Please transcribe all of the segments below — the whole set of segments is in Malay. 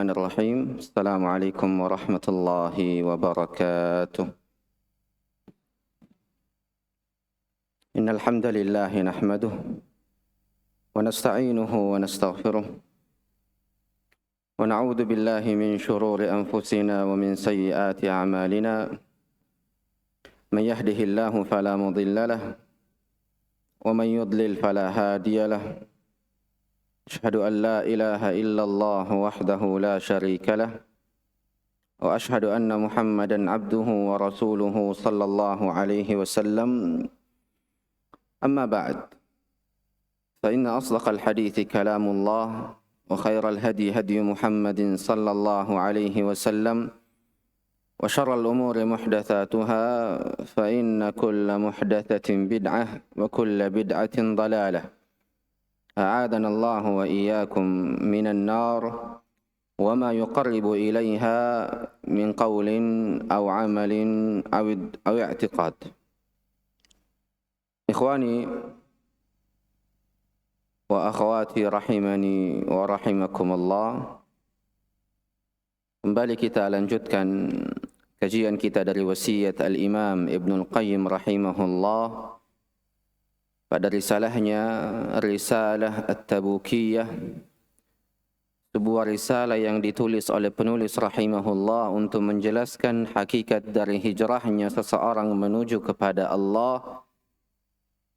Bismillahirrahmanirrahim. Assalamualaikum warahmatullahi wabarakatuh. Innal hamdalillah nahmaduh wa nasta'inuhu wa nastaghfiruh wa na'udzu billahi min shururi anfusina wa min sayyiati a'malina. Man yahdihillahu fala mudilla lahu wa man yudlil fala hadiya lahu. أشهد أن لا إله إلا الله وحده لا شريك له وأشهد أن محمدا عبده ورسوله صلى الله عليه وسلم. أما بعد، فإن أصدق الحديث كلام الله وخير الهدي هدي محمد صلى الله عليه وسلم وشر الأمور محدثاتها فإن كل محدثة بدعة وكل بدعة ضلالة. أعاذنا الله وإياكم من النار وما يقرب إليها من قول أو عمل أو اعتقاد. إخواني وأخواتي rahimani wa rahimakumullah. Kembali kita lanjutkan kajian kita dari wasiat Al-Imam Ibnul Qayyim rahimahullah pada risalahnya Risalah At-Tabukiyah, sebuah risalah yang ditulis oleh penulis rahimahullah untuk menjelaskan hakikat dari hijrahnya seseorang menuju kepada Allah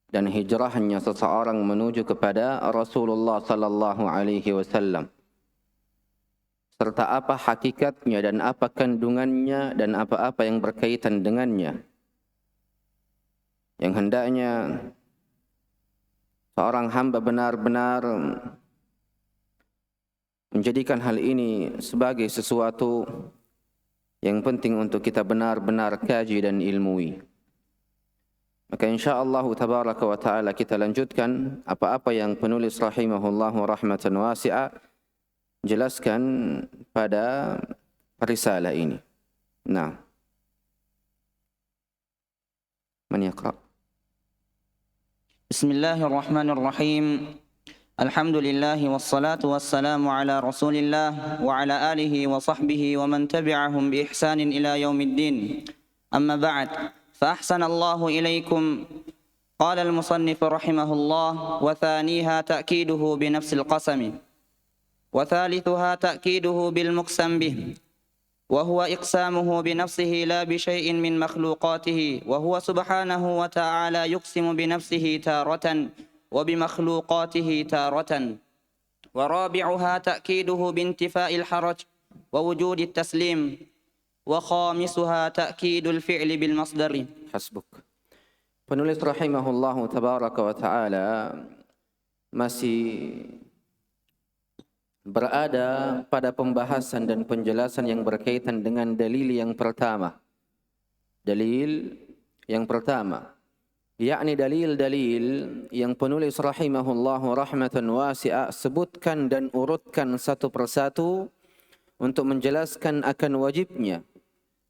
dan hijrahnya seseorang menuju kepada Rasulullah sallallahu alaihi wasallam, serta apa hakikatnya dan apa kandungannya dan apa-apa yang berkaitan dengannya, yang hendaknya seorang hamba benar-benar menjadikan hal ini sebagai sesuatu yang penting untuk kita benar-benar kaji dan ilmui. Maka insyaAllah tabaraka wa ta'ala kita lanjutkan apa-apa yang penulis rahimahullahu rahmatan wasi'ah jelaskan pada risalah ini. Nah, man yaqra'? Bismillahirrahmanirrahim. Alhamdulillah wassalatu wassalamu ala Rasulillah wa ala alihi wa sahbihi wa man tabi'ahum bi ihsanin ila yaumiddin. Amma ba'd. Fa ahsanallahu ilaikum. Qala al-musannif rahimahullah wa thaniha ta'kiduhu bi nafsil qasami wa thalithuha ta'kiduhu bil muqsam bih. وهو إقسامه بنفسه لا بشيء من مخلوقاته وهو سبحانه وتعالى يقسم بنفسه تارة وبمخلوقاته تارة. ورابعها تأكيده بانتفاء الحرج ووجود التسليم. وخامسها تأكيد الفعل بالمصدر. Hasbuk. Penulis rahimahullahu tabaraka wa ta'ala masih berada pada pembahasan dan penjelasan yang berkaitan dengan dalil yang pertama. Dalil yang pertama, yakni dalil-dalil yang penulis rahimahullahu rahmatan wasi'ah sebutkan dan urutkan satu persatu untuk menjelaskan akan wajibnya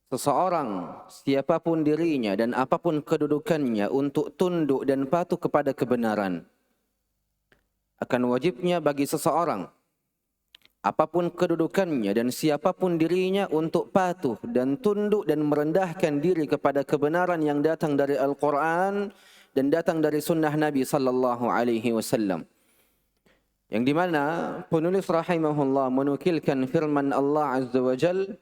seseorang, siapapun dirinya dan apapun kedudukannya, untuk tunduk dan patuh kepada kebenaran. Akan wajibnya bagi seseorang, apapun kedudukannya dan siapapun dirinya, untuk patuh dan tunduk dan merendahkan diri kepada kebenaran yang datang dari Al-Quran dan datang dari sunnah Nabi sallallahu alaihi wasallam. Yang di mana penulis rahimahullah menukilkan firman Allah Azza wa Jal.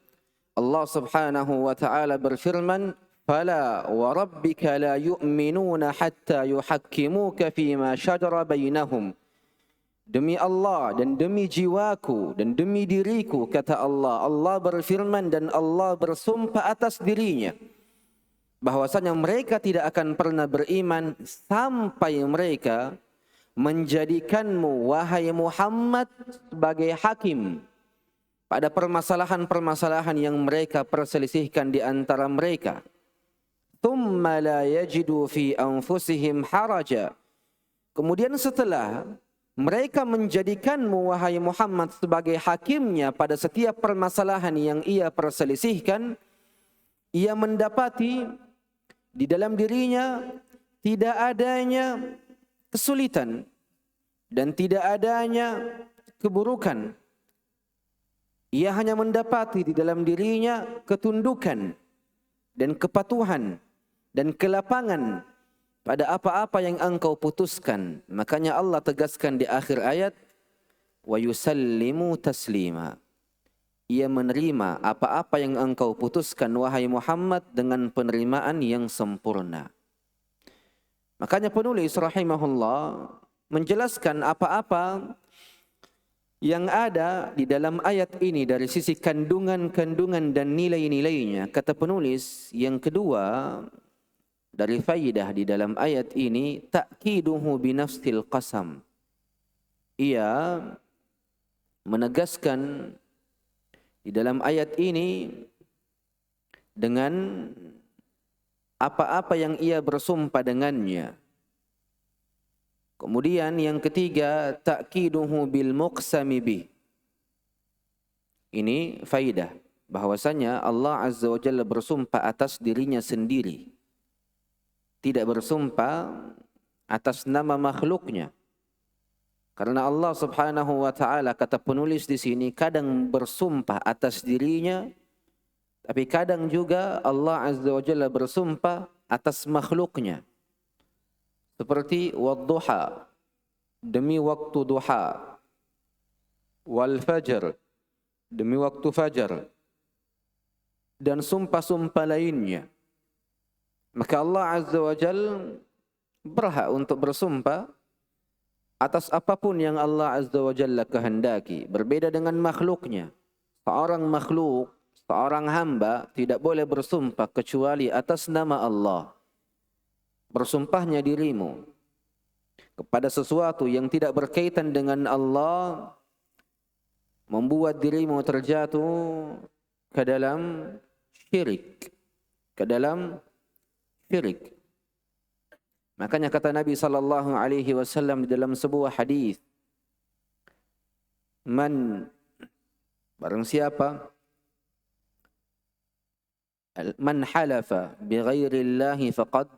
Allah Subhanahu wa ta'ala berfirman, "Fala wa rabbika la yu'minuna hatta yuhakkimuka fima shajara bainahum." Demi Allah dan demi jiwaku dan demi diriku, kata Allah. Allah berfirman dan Allah bersumpah atas dirinya bahwasanya mereka tidak akan pernah beriman sampai mereka menjadikanmu, wahai Muhammad, sebagai hakim pada permasalahan-permasalahan yang mereka perselisihkan di antara mereka. Thumma la yajidu fi anfusihim haraja. Kemudian setelah mereka menjadikanmu, wahai Muhammad, sebagai hakimnya pada setiap permasalahan yang ia perselisihkan, ia mendapati di dalam dirinya tidak adanya kesulitan dan tidak adanya keburukan. Ia hanya mendapati di dalam dirinya ketundukan dan kepatuhan dan kelapangan pada apa-apa yang engkau putuskan. Makanya Allah tegaskan di akhir ayat, wa yusallimu taslima. Ia menerima apa-apa yang engkau putuskan wahai Muhammad dengan penerimaan yang sempurna. Makanya penulis rahimahullah menjelaskan apa-apa yang ada di dalam ayat ini dari sisi kandungan-kandungan dan nilai-nilainya. Kata penulis, yang kedua dari faidah di dalam ayat ini, ta'kiduhu binafsil qasam. Ia menegaskan di dalam ayat ini dengan apa-apa yang ia bersumpah dengannya. Kemudian yang ketiga, ta'kiduhu bil muqsami bih. Ini faidah bahwasanya Allah Azza wa Jalla bersumpah atas dirinya sendiri. Tidak bersumpah atas nama makhluknya. Karena Allah Subhanahu wa taala, kata penulis di sini, kadang bersumpah atas dirinya, tapi kadang juga Allah Azza wa Jalla bersumpah atas makhluknya. Seperti wadduha, demi waktu duha, wal fajr, demi waktu fajar, dan sumpah-sumpah lainnya. Maka Allah Azza wa Jalla berhak untuk bersumpah atas apapun yang Allah Azza wa Jalla kehendaki. Berbeda dengan makhluknya. Seorang makhluk, seorang hamba tidak boleh bersumpah kecuali atas nama Allah. Bersumpahnya dirimu kepada sesuatu yang tidak berkaitan dengan Allah membuat dirimu terjatuh ke dalam syirik. Makanya kata Nabi sallallahu alaihi wasallam di dalam sebuah hadis, barang siapa man halafa bighairi Allahi faqad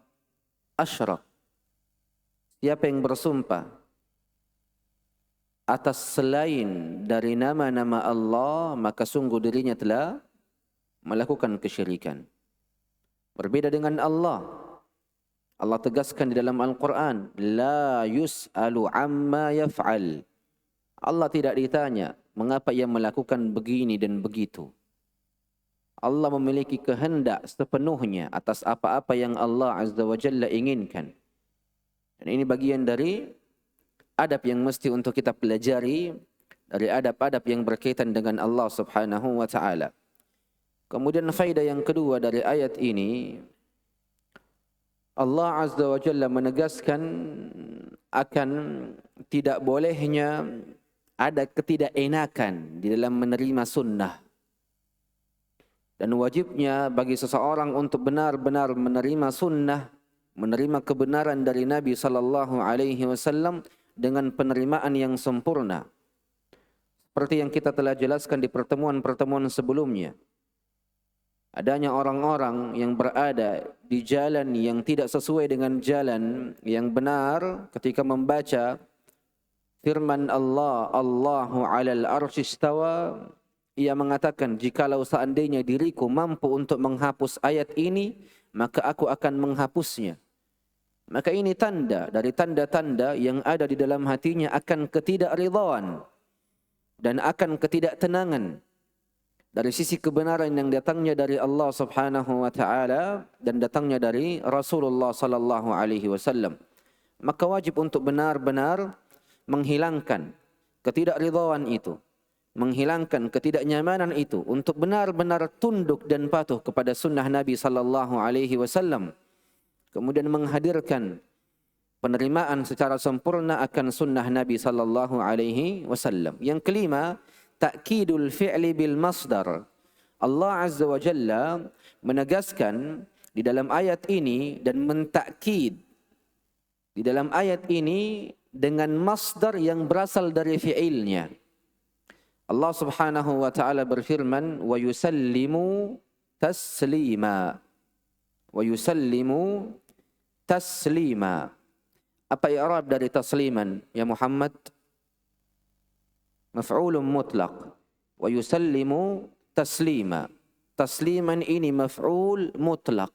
asyrak. Siapa yang bersumpah atas selain dari nama-nama Allah, maka sungguh dirinya telah melakukan kesyirikan. Berbeda dengan Allah. Allah tegaskan di dalam Al-Quran, la yus'alu amma yaf'al. Allah tidak ditanya mengapa ia melakukan begini dan begitu. Allah memiliki kehendak sepenuhnya atas apa-apa yang Allah Azza wa Jalla inginkan. Dan ini bagian dari adab yang mesti untuk kita pelajari, dari adab-adab yang berkaitan dengan Allah Subhanahu wa taala. Kemudian faedah yang kedua dari ayat ini, Allah Azza wa Jalla menegaskan akan tidak bolehnya ada ketidakenakan di dalam menerima sunnah. Dan wajibnya bagi seseorang untuk benar-benar menerima sunnah, menerima kebenaran dari Nabi sallallahu alaihi wasallam dengan penerimaan yang sempurna. Seperti yang kita telah jelaskan di pertemuan-pertemuan sebelumnya. Adanya orang-orang yang berada di jalan yang tidak sesuai dengan jalan yang benar ketika membaca firman Allah, Allahu 'alal arsy istawa. Ia mengatakan, jikalau seandainya diriku mampu untuk menghapus ayat ini, maka aku akan menghapusnya. Maka ini tanda dari tanda-tanda yang ada di dalam hatinya akan ketidakridhaan dan akan ketidaktenangan dari sisi kebenaran yang datangnya dari Allah Subhanahu wa taala dan datangnya dari Rasulullah sallallahu alaihi wasallam. Maka wajib untuk benar-benar menghilangkan ketidakridhaan itu, menghilangkan ketidaknyamanan itu, untuk benar-benar tunduk dan patuh kepada sunnah Nabi sallallahu alaihi wasallam. Kemudian menghadirkan penerimaan secara sempurna akan sunnah Nabi sallallahu alaihi wasallam. Yang kelima, ta'kidul fi'li bil masdar. Allah Azza wa Jalla menegaskan di dalam ayat ini dan mentakkid di dalam ayat ini dengan masdar yang berasal dari fi'ilnya. Allah Subhanahu wa taala berfirman, wa yusallimu taslima. Wa yusallimu taslima. Apa i'rab dari tasliman ya Muhammad? Maf'ulun mutlaq. wa yusallimu taslima. Tasliman ini maf'ul mutlak.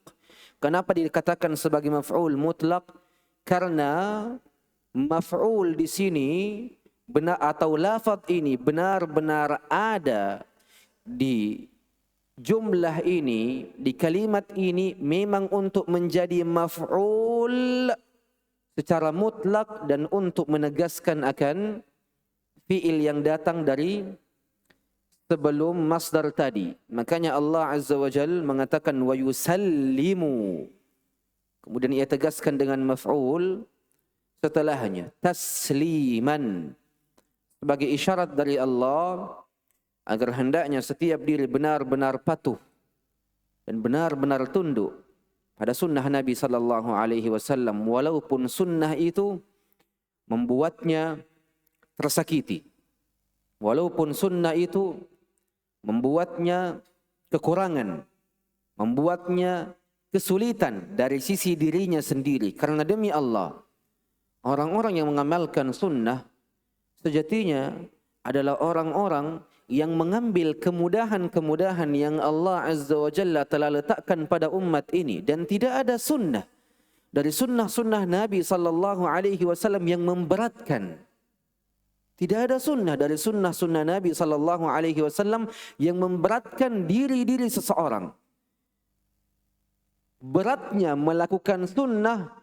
Kenapa dikatakan sebagai maf'ul mutlak? Karena maf'ul di sini benar atau lafaz ini benar-benar ada di jumlah ini, di kalimat ini memang untuk menjadi maf'ul secara mutlak dan untuk menegaskan akan fi'il yang datang dari sebelum masdar tadi. Makanya Allah Azza wa Jal mengatakan wa yusallimu. Kemudian ia tegaskan dengan maf'ul setelahnya, tasliman. Sebagai isyarat dari Allah agar hendaknya setiap diri benar-benar patuh dan benar-benar tunduk pada sunnah Nabi sallallahu alaihi wasallam, walaupun sunnah itu membuatnya tersakiti, walaupun sunnah itu membuatnya kekurangan, membuatnya kesulitan dari sisi dirinya sendiri. Karena demi Allah, orang-orang yang mengamalkan sunnah sejatinya adalah orang-orang yang mengambil kemudahan-kemudahan yang Allah Azza wa Jalla telah letakkan pada umat ini. Dan tidak ada sunnah dari sunnah-sunnah Nabi sallallahu alaihi wasallam yang memberatkan. Tidak ada sunnah dari sunnah-sunnah Nabi sallallahu alaihi wasallam yang memberatkan diri-diri seseorang. Beratnya melakukan sunnah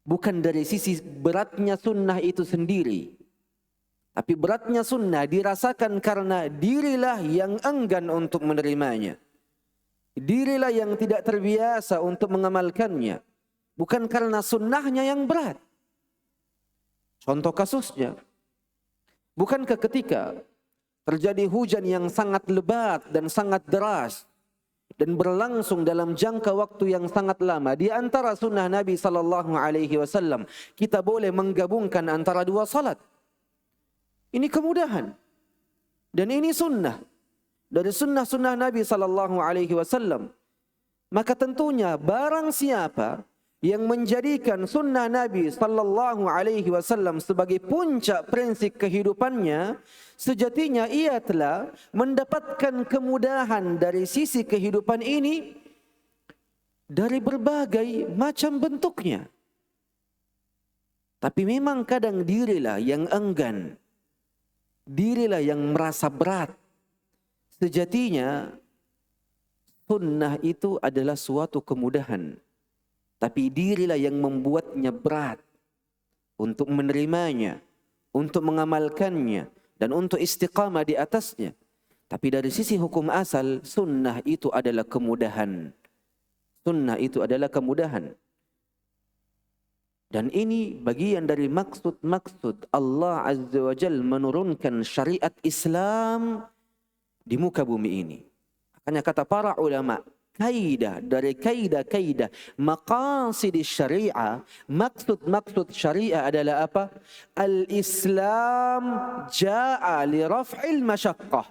bukan dari sisi beratnya sunnah itu sendiri, tapi beratnya sunnah dirasakan karena dirilah yang enggan untuk menerimanya. Dirilah yang tidak terbiasa untuk mengamalkannya. Bukan karena sunnahnya yang berat. Contoh kasusnya, bukankah ketika terjadi hujan yang sangat lebat dan sangat deras dan berlangsung dalam jangka waktu yang sangat lama, di antara sunnah Nabi sallallahu alaihi wasallam kita boleh menggabungkan antara dua salat. Ini kemudahan dan ini sunnah dari sunnah-sunnah Nabi sallallahu alaihi wasallam. Maka tentunya barang siapa yang menjadikan sunnah Nabi sallallahu alaihi wasallam sebagai puncak prinsip kehidupannya, sejatinya ia telah mendapatkan kemudahan dari sisi kehidupan ini dari berbagai macam bentuknya. Tapi memang kadang dirilah yang enggan, dirilah yang merasa berat. Sejatinya sunnah itu adalah suatu kemudahan, tapi dirilah yang membuatnya berat untuk menerimanya, untuk mengamalkannya, dan untuk istiqamah di atasnya. Tapi dari sisi hukum asal, sunnah itu adalah kemudahan. Sunnah itu adalah kemudahan. Dan ini bagian dari maksud-maksud Allah Azza wa Jal menurunkan syariat Islam di muka bumi ini. Makanya kata para ulama, kaidah dari kaidah maqasid syariah, maksud syariah adalah apa? Al-Islam jaa li raf'il masyaqqah.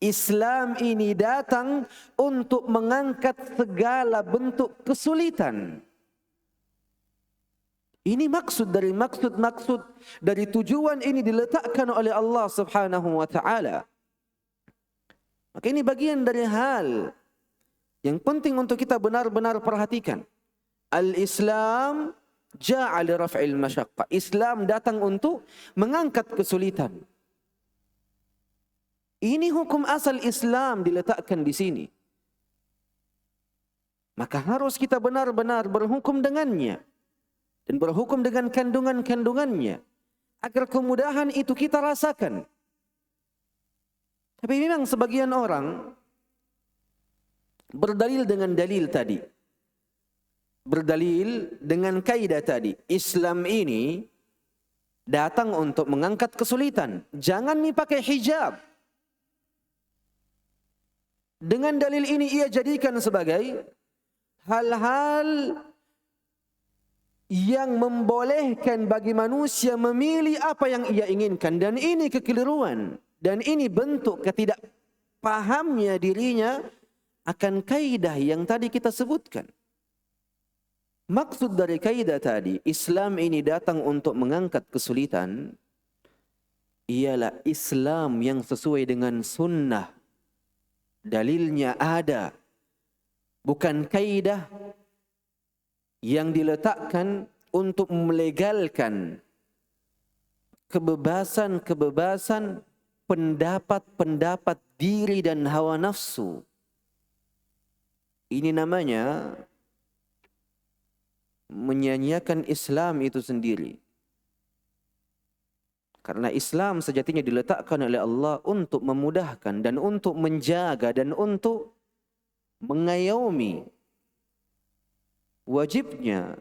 Islam ini datang untuk mengangkat segala bentuk kesulitan. Ini maksud dari tujuan ini diletakkan oleh Allah Subhanahu wa taala. Maka ini bagian dari hal yang penting untuk kita benar-benar perhatikan. Al-Islam ja'a li raf'il masyaqqa. Islam datang untuk mengangkat kesulitan. Ini hukum asal Islam diletakkan di sini. Maka harus kita benar-benar berhukum dengannya dan berhukum dengan kandungan-kandungannya agar kemudahan itu kita rasakan. Tapi memang sebagian orang berdalil dengan dalil tadi, berdalil dengan kaidah tadi. Islam ini datang untuk mengangkat kesulitan. Jangan pakai hijab. Dengan dalil ini ia jadikan sebagai hal-hal yang membolehkan bagi manusia memilih apa yang ia inginkan. Dan ini kekeliruan. Dan ini bentuk ketidakpahamnya dirinya akan kaidah yang tadi kita sebutkan. Maksud dari kaidah tadi, Islam ini datang untuk mengangkat kesulitan. ialah Islam yang sesuai dengan sunnah. Dalilnya ada. Bukan kaidah yang diletakkan untuk melegalkan kebebasan-kebebasan pendapat-pendapat diri dan hawa nafsu. Ini namanya menyanyiakan Islam itu sendiri. Karena Islam sejatinya diletakkan oleh Allah untuk memudahkan dan untuk menjaga dan untuk mengayomi wajibnya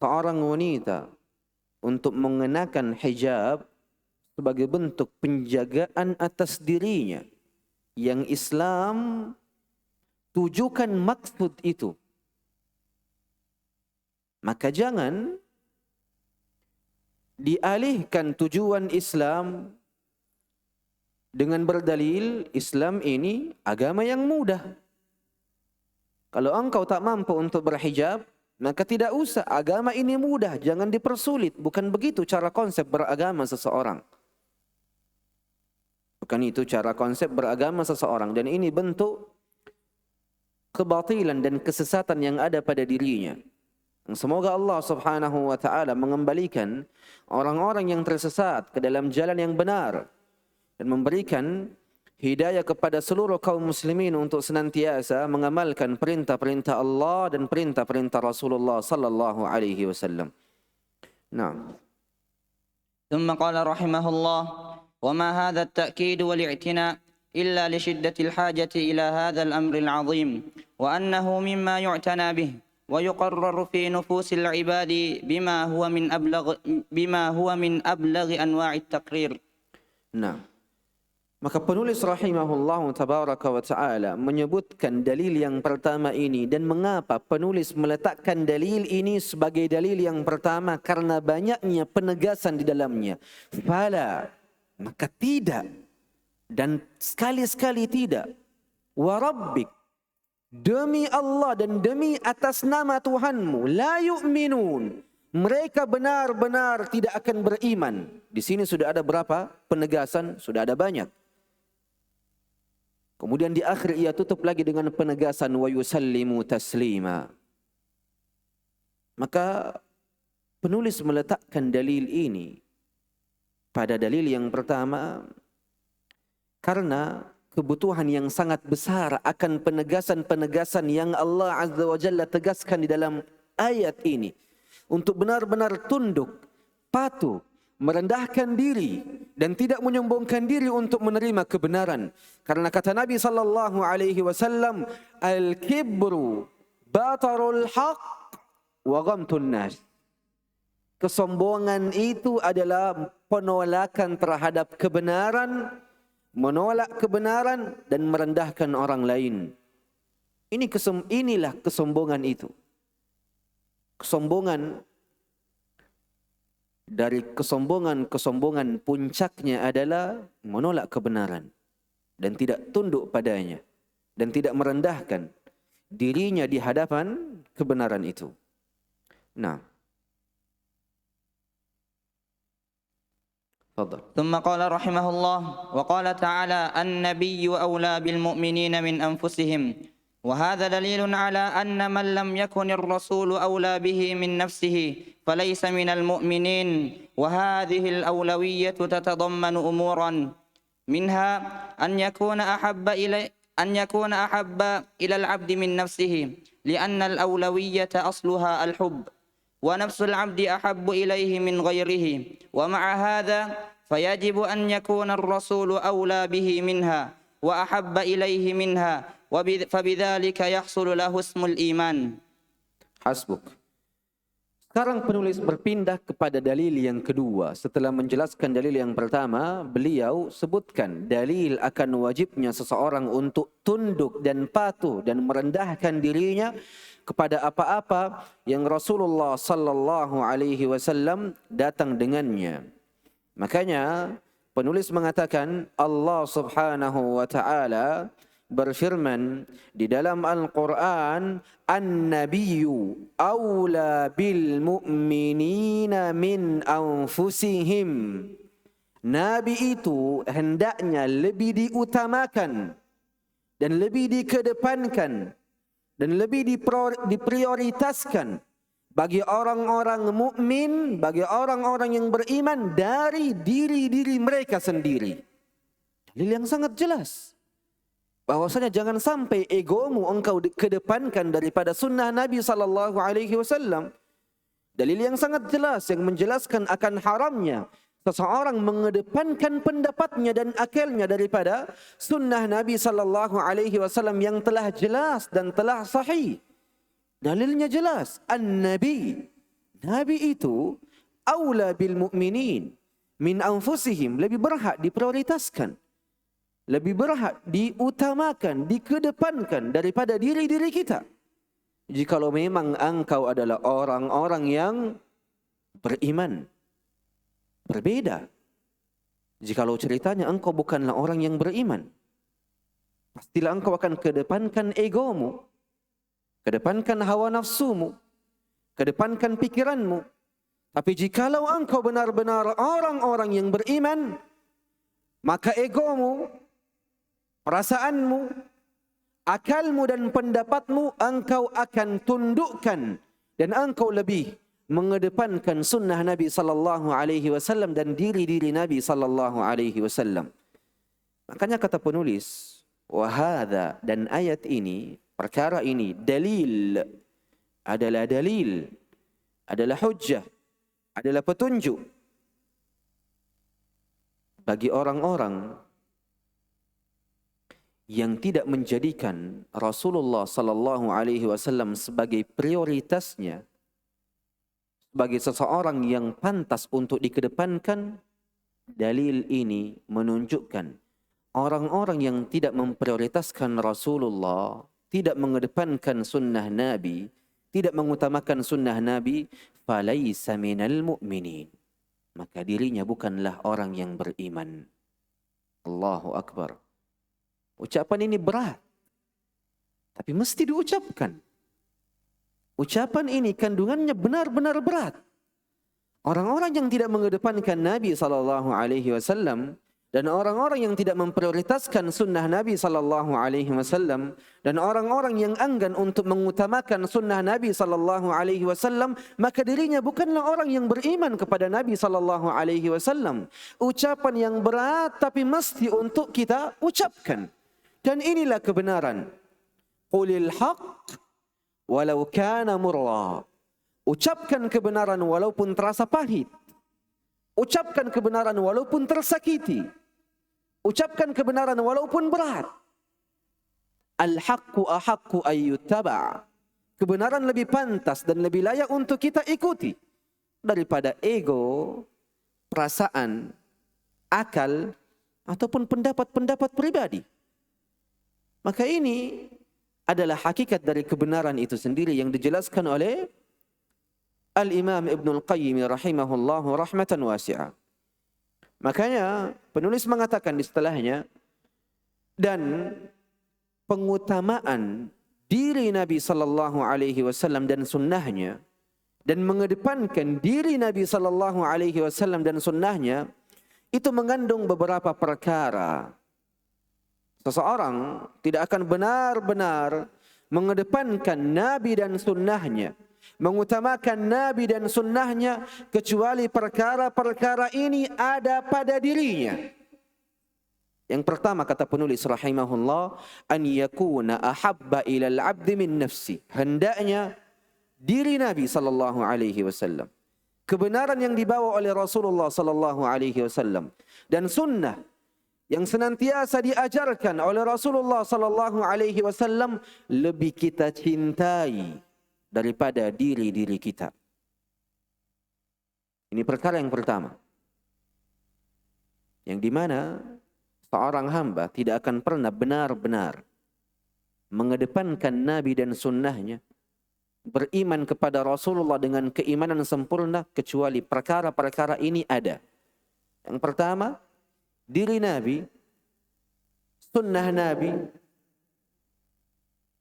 seorang wanita untuk mengenakan hijab sebagai bentuk penjagaan atas dirinya. Yang Islam tujukan maksud itu. Maka jangan dialihkan tujuan Islam dengan berdalil Islam ini agama yang mudah. Kalau engkau tak mampu untuk berhijab, maka tidak usah, agama ini mudah, jangan dipersulit. Bukan begitu cara konsep beragama seseorang. Bukan itu cara konsep beragama seseorang. Dan ini bentuk kebatilan dan kesesatan yang ada pada dirinya. Semoga Allah subhanahu wa ta'ala mengembalikan orang-orang yang tersesat ke dalam jalan yang benar dan memberikan hidayah kepada seluruh kaum muslimin untuk senantiasa mengamalkan perintah-perintah Allah dan perintah-perintah Rasulullah sallallahu alaihi wasallam. Nah. ثم قال رحمه الله: وما هذا التأكيد والاعتناء إلا لشدة الحاجة إلى هذا الأمر العظيم وأنه مما يعتنى به ويقرر في نفوس العباد بما هو من أبلغ أنواع التقرير. Nah, maka penulis rahimahullah tabaraka wa ta'ala menyebutkan dalil yang pertama ini. Dan mengapa penulis meletakkan dalil ini sebagai dalil yang pertama? Karena banyaknya penegasan di dalamnya. Fala, maka tidak, dan sekali-sekali tidak. Wa rabbik, demi Allah dan demi atas nama Tuhanmu, la yu'minun, mereka benar-benar tidak akan beriman. Di sini sudah ada berapa penegasan? Sudah ada banyak. Kemudian di akhir ia tutup lagi dengan penegasan wa yusallimu taslima. Maka penulis meletakkan dalil ini pada dalil yang pertama karena kebutuhan yang sangat besar akan penegasan-penegasan yang Allah Azza wa Jalla tegaskan di dalam ayat ini. Untuk benar-benar tunduk, patuh, merendahkan diri dan tidak menyombongkan diri untuk menerima kebenaran. Karena kata Nabi sallallahu alaihi wasallam, al-kibru batarul haq wa ghamtun nas. Kesombongan itu adalah penolakan terhadap kebenaran, menolak kebenaran dan merendahkan orang lain. Inilah kesombongan itu. Kesombongan, dari kesombongan puncaknya adalah menolak kebenaran dan tidak tunduk padanya dan tidak merendahkan dirinya di hadapan kebenaran itu. Nah, تفضل. ثم قال رحمه الله: وقال تعالى: النبي أولى بالمؤمنين من أنفسهم. وهذا دليل على أن من لم يكن الرسول أولى به من نفسه فليس من المؤمنين. وهذه الأولوية تتضمن أمورا، منها أن يكون أحب إلى العبد من نفسه، لأن الأولوية أصلها الحب، ونفس العبد أحب إليه من غيره. ومع هذا فيجب أن يكون الرسول أولى به منها وأحب إليه منها، فبذلك يحصل له اسم الإيمان. Hasbuk. Sekarang penulis berpindah kepada dalil yang kedua. Setelah menjelaskan dalil yang pertama, beliau sebutkan dalil akan wajibnya seseorang untuk tunduk dan patuh dan merendahkan dirinya kepada apa-apa yang Rasulullah sallallahu alaihi wasallam datang dengannya. Makanya penulis mengatakan Allah Subhanahu wa taala berfirman di dalam Al-Quran, An-Nabiyyu awla bil mu'minina min anfusihim Nabi itu hendaknya lebih diutamakan dan lebih dikedepankan dan lebih diprioritaskan bagi orang-orang mukmin, bagi orang-orang yang beriman dari diri-diri mereka sendiri. Dalil yang sangat jelas bahwasanya jangan sampai egomu engkau kedepankan daripada sunnah Nabi sallallahu alaihi wasallam. Dalil yang sangat jelas yang menjelaskan akan haramnya seseorang mengedepankan pendapatnya dan akalnya daripada sunnah Nabi sallallahu alaihi wasallam yang telah jelas dan telah sahih. Dalilnya jelas, Nabi itu aula bil mu'minin min anfusihim, lebih berhak diprioritaskan, lebih berhak diutamakan, dikedepankan daripada diri-diri kita. Jikalau memang engkau adalah orang-orang yang beriman. Berbeda jikalau ceritanya engkau bukanlah orang yang beriman. Pastilah engkau akan kedepankan egomu, kedepankan hawa nafsumu, kedepankan pikiranmu. Tapi jikalau engkau benar-benar orang-orang yang beriman, maka egomu, perasaanmu, akalmu dan pendapatmu engkau akan tundukkan dan engkau lebih mengedepankan sunnah Nabi sallallahu alaihi wasallam dan diri-diri Nabi sallallahu alaihi wasallam. Makanya kata penulis, wahada, dan ayat ini, perkara ini dalil, adalah hujjah, adalah petunjuk bagi orang-orang yang tidak menjadikan Rasulullah sallallahu alaihi wasallam sebagai prioritasnya, sebagai seseorang yang pantas untuk dikedepankan. Dalil ini menunjukkan orang-orang yang tidak memprioritaskan Rasulullah, tidak mengedepankan sunnah Nabi, tidak mengutamakan sunnah Nabi, falaisa minal mu'minin, maka dirinya bukanlah orang yang beriman. Allahu Akbar. Ucapan ini berat, tapi mesti diucapkan. Ucapan ini kandungannya benar-benar berat. Orang-orang yang tidak mengedepankan Nabi SAW dan orang-orang yang tidak memprioritaskan sunnah Nabi SAW dan orang-orang yang enggan untuk mengutamakan sunnah Nabi SAW, maka dirinya bukanlah orang yang beriman kepada Nabi SAW. Ucapan yang berat tapi mesti untuk kita ucapkan. Dan inilah kebenaran. Qulil haqq walau kana murra. Ucapkan kebenaran walaupun terasa pahit. Ucapkan kebenaran walaupun tersakiti. Ucapkan kebenaran walaupun berat. Al-haqqu ahaqqu ayyuttaba'. Kebenaran lebih pantas dan lebih layak untuk kita ikuti daripada ego, perasaan, akal, ataupun pendapat-pendapat pribadi. Maka ini adalah hakikat dari kebenaran itu sendiri yang dijelaskan oleh Al-Imam Ibnul Qayyim rahimahullahu rahmatan wasi'ah. Makanya penulis mengatakan di setelahnya, dan pengutamaan diri Nabi sallallahu alaihi wasallam dan sunnahnya, dan mengedepankan diri Nabi sallallahu alaihi wasallam dan sunnahnya, itu mengandung beberapa perkara. Seseorang tidak akan benar-benar mengedepankan Nabi dan sunnahnya, mengutamakan Nabi dan sunnahnya, kecuali perkara-perkara ini ada pada dirinya. Yang pertama kata penulis rahimahullah, an yakuna ahabba ilal abdi min nafsi. Hendaknya diri Nabi sallallahu alaihi wasallam, kebenaran yang dibawa oleh Rasulullah sallallahu alaihi wasallam dan sunnah yang senantiasa diajarkan oleh Rasulullah sallallahu alaihi wasallam lebih kita cintai daripada diri-diri kita. Ini perkara yang pertama, yang dimana seorang hamba tidak akan pernah benar-benar mengedepankan Nabi dan sunnahnya, beriman kepada Rasulullah dengan keimanan sempurna, kecuali perkara-perkara ini ada. Yang pertama, diri Nabi, sunnah Nabi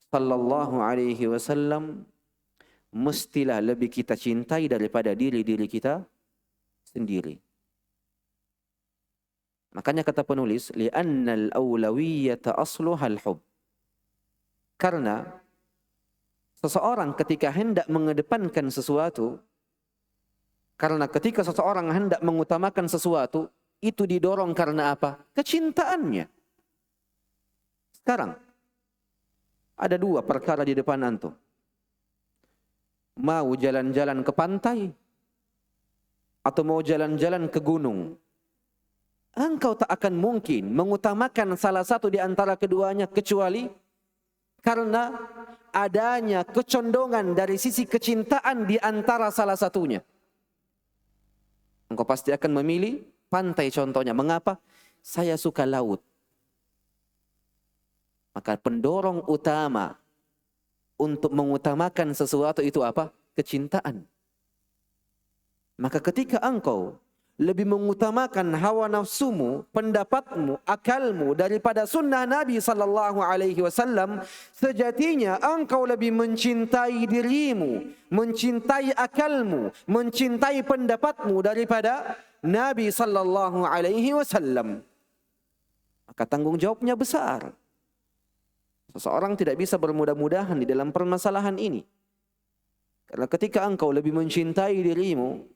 sallallahu alaihi wasallam mestilah lebih kita cintai daripada diri-diri kita sendiri. Makanya kata penulis, li'annal awlawiyyata asluhal hub. Karena seseorang ketika hendak mengedepankan sesuatu, karena ketika seseorang hendak mengutamakan sesuatu, itu didorong karena apa? Kecintaannya. Sekarang, ada dua perkara di depan antum. Mau jalan-jalan ke pantai, atau mau jalan-jalan ke gunung. Engkau tak akan mungkin mengutamakan salah satu di antara keduanya, kecuali karena adanya kecondongan dari sisi kecintaan di antara salah satunya. Engkau pasti akan memilih pantai contohnya. Mengapa? Saya suka laut. Maka pendorong utama untuk mengutamakan sesuatu itu apa? Kecintaan. Maka ketika engkau lebih mengutamakan hawa nafsumu, pendapatmu, akalmu daripada sunnah Nabi SAW, sejatinya engkau lebih mencintai dirimu, mencintai akalmu, mencintai pendapatmu daripada Nabi SAW. Maka tanggung jawabnya besar. Seseorang tidak bisa bermudah-mudahan di dalam permasalahan ini. Karena ketika engkau lebih mencintai dirimu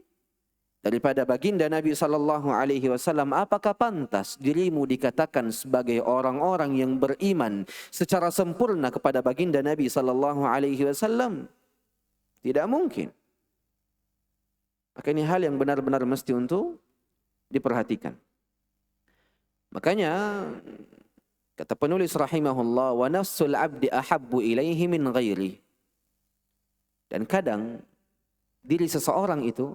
daripada baginda Nabi SAW, apakah pantas dirimu dikatakan sebagai orang-orang yang beriman secara sempurna kepada baginda Nabi SAW? Tidak mungkin. Maka ini hal yang benar-benar mesti untuk diperhatikan. Makanya kata penulis rahimahullah, wa nafsul abdi ahabbu ilaihi min ghairi. Dan kadang diri seseorang itu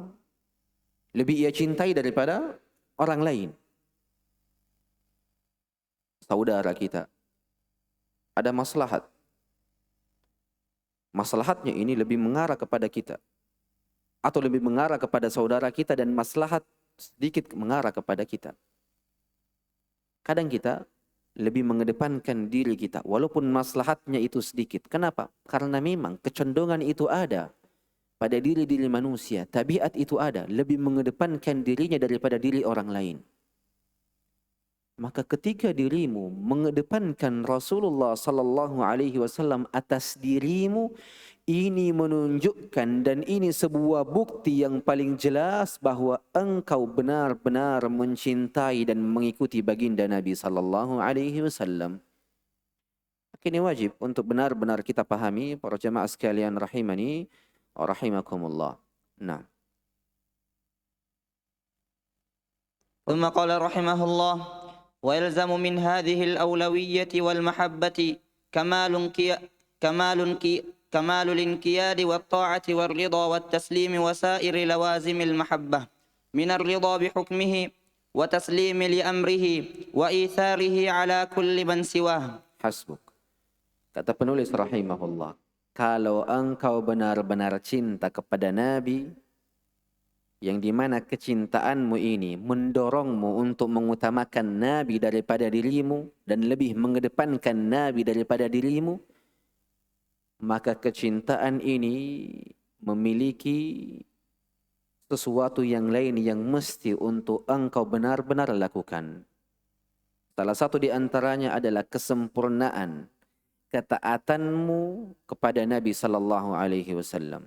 lebih ia cintai daripada orang lain. Saudara kita, ada maslahat. Maslahatnya ini lebih mengarah kepada kita, atau lebih mengarah kepada saudara kita, dan maslahat sedikit mengarah kepada kita. Kadang kita lebih mengedepankan diri kita, walaupun maslahatnya itu sedikit. Kenapa? Karena memang kecondongan itu ada pada diri-diri manusia, tabiat itu ada, lebih mengedepankan dirinya daripada diri orang lain. Maka ketika dirimu mengedepankan Rasulullah SAW atas dirimu, ini menunjukkan dan ini sebuah bukti yang paling jelas bahwa engkau benar-benar mencintai dan mengikuti baginda Nabi SAW. Ini wajib untuk benar-benar kita pahami, para jemaah sekalian rahimani rahimakumullah. Nah. ثم قال رحمه الله: ويلزم من هذه الأولوية والمحبة كمال الانقياد والطاعة والرضا والتسليم وسائر لوازم المحبة من الرضا بحكمه وتسليم لأمره وإيثاره على كل من سواه. Hasbuk. Kata penulis rahimahullah, kalau engkau benar-benar cinta kepada Nabi, yang dimana kecintaanmu ini mendorongmu untuk mengutamakan Nabi daripada dirimu dan lebih mengedepankan Nabi daripada dirimu, maka kecintaan ini memiliki sesuatu yang lain yang mesti untuk engkau benar-benar lakukan. Salah satu di antaranya adalah kesempurnaan ketaatanmu kepada Nabi SAW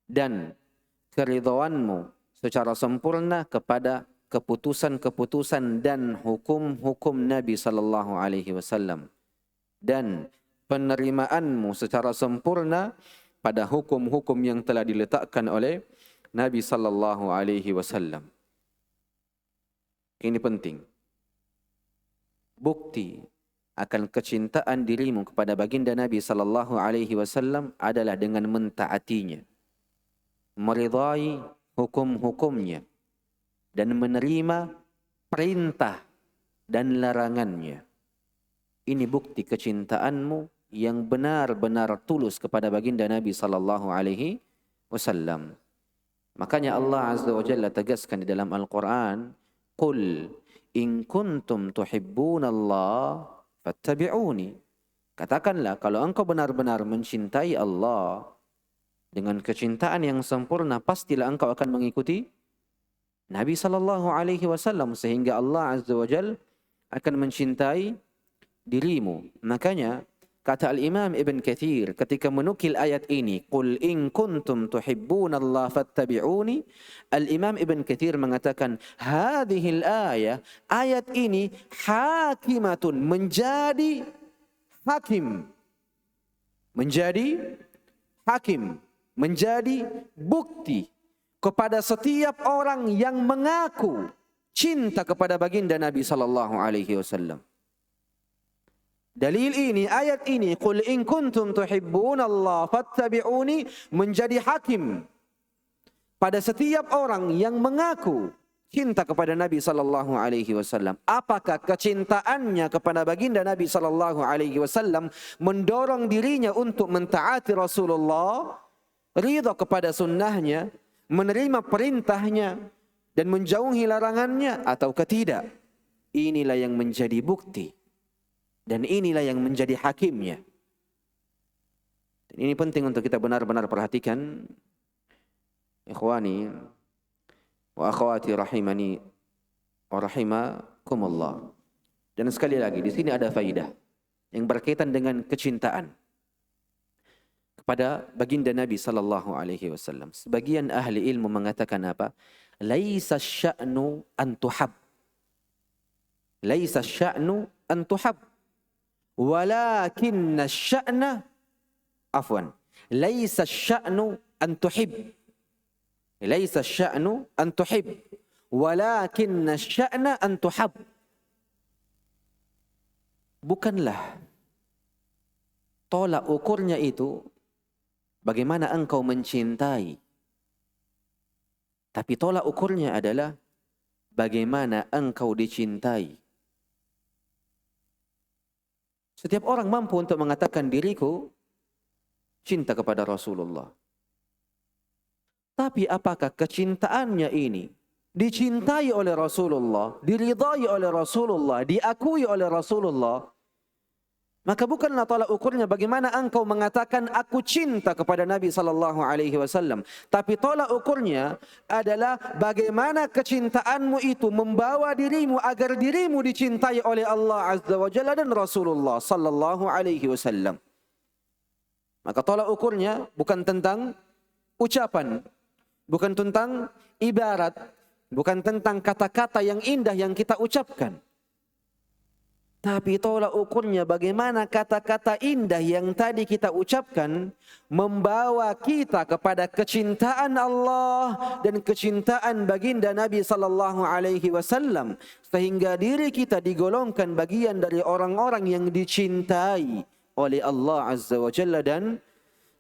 dan keridhaanmu secara sempurna kepada keputusan-keputusan dan hukum-hukum Nabi SAW, dan penerimaanmu secara sempurna pada hukum-hukum yang telah diletakkan oleh Nabi SAW. Ini penting. Bukti akan kecintaan dirimu kepada baginda Nabi SAW adalah dengan mentaatinya, meridai hukum-hukumnya, dan menerima perintah dan larangannya. Ini bukti kecintaanmu yang benar-benar tulus kepada baginda Nabi SAW. Makanya Allah Azza wa Jalla tegaskan di dalam Al-Quran, Qul in kuntum tuhibbunallah fattabi'uni. Katakanlah, kalau engkau benar-benar mencintai Allah dengan kecintaan yang sempurna, pastilah engkau akan mengikuti Nabi sallallahu alaihi wasallam, sehingga Allah azza wa jalla akan mencintai dirimu. Makanya kata Al-Imam Ibn Katsir ketika menukil ayat ini, "Qul in kuntum tuhibbunallaha fattabi'uni." Al-Imam Ibn Katsir mengatakan, hadhil ayah, ayat ini hakimatun, menjadi hakim. Menjadi hakim, menjadi bukti kepada setiap orang yang mengaku cinta kepada baginda Nabi sallallahu alaihi wasallam. Dalil ini, ayat ini, "Qul in kuntum tuhibbunallaha fattabi'uni," menjadi hakim pada setiap orang yang mengaku cinta kepada Nabi sallallahu alaihi wasallam. Apakah kecintaannya kepada baginda Nabi sallallahu alaihi wasallam mendorong dirinya untuk mentaati Rasulullah, ridha kepada sunnahnya, menerima perintahnya dan menjauhi larangannya, ataukah tidak? Inilah yang menjadi bukti dan inilah yang menjadi hakimnya. Dan ini penting untuk kita benar-benar perhatikan, ikhwani wa akhwati rahimani wa rahimakumullah. Dan sekali lagi di sini ada faidah yang berkaitan dengan kecintaan kepada baginda Nabi sallallahu alaihi wasallam. Sebagian ahli ilmu mengatakan apa? Laisa sya'nu an tuhab. Laisa sya'nu an tuhab. Walakinna sya'na afwan. Laisa sya'nu an tuhib. Laisa sya'nu an tuhib. Walakinna sya'na an tuhab. Bukanlah tolak ukurnya itu bagaimana engkau mencintai, tapi tolak ukurnya adalah bagaimana engkau dicintai. Setiap orang mampu untuk mengatakan diriku cinta kepada Rasulullah. Tapi apakah kecintaannya ini dicintai oleh Rasulullah, diridai oleh Rasulullah, diakui oleh Rasulullah? Maka bukanlah tolak ukurnya bagaimana engkau mengatakan aku cinta kepada Nabi sallallahu alaihi wasallam, tapi tolak ukurnya adalah bagaimana kecintaanmu itu membawa dirimu agar dirimu dicintai oleh Allah azza wa jalla dan Rasulullah sallallahu alaihi wasallam. Maka tolak ukurnya bukan tentang ucapan, bukan tentang ibarat, bukan tentang kata-kata yang indah yang kita ucapkan. Tapi tolak ukurnya bagaimana kata-kata indah yang tadi kita ucapkan membawa kita kepada kecintaan Allah dan kecintaan baginda Nabi sallallahu alaihi wasallam, sehingga diri kita digolongkan bagian dari orang-orang yang dicintai oleh Allah azza wa jalla dan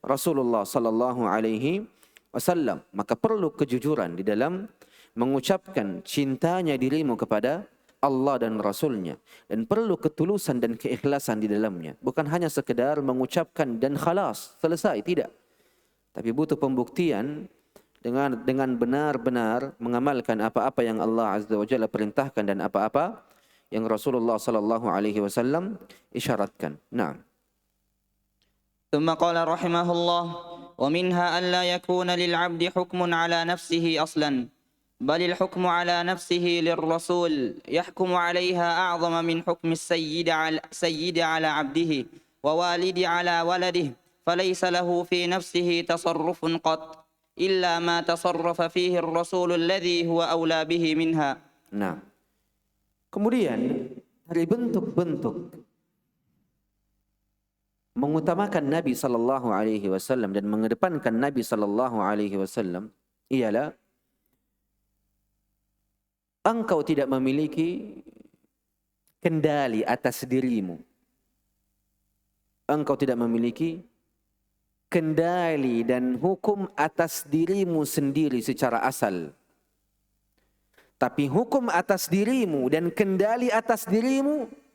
Rasulullah sallallahu alaihi wasallam. Maka perlu kejujuran di dalam mengucapkan cintanya dirimu kepada Allah dan Rasulnya, dan perlu ketulusan dan keikhlasan di dalamnya. Bukan hanya sekedar mengucapkan dan khalas, selesai, tidak. Tapi butuh pembuktian dengan benar-benar mengamalkan apa-apa yang Allah Azza wa Jalla perintahkan dan apa-apa yang Rasulullah sallallahu alaihi wasallam isyaratkan. Naam. ثم قال رحمه الله: ومنها ألا يكون للعبد حكم على نفسه أصلا، بل الحكم على نفسه للرسول يحكم عليها أعظم من حكم السيد على عبده ووالد على ولده، فليس له في نفسه تصرف قط إلا ما تصرف فيه الرسول الذي هو أولى به منها. Nah, kemudian dari bentuk-bentuk mengutamakan Nabi sallallahu alaihi wasallam dan mengedepankan Nabi sallallahu alaihi wasallam ialah engkau tidak memiliki kendali atas dirimu. Engkau tidak memiliki kendali dan hukum atas dirimu sendiri secara asal. Tapi hukum atas dirimu dan kendali atas dirimu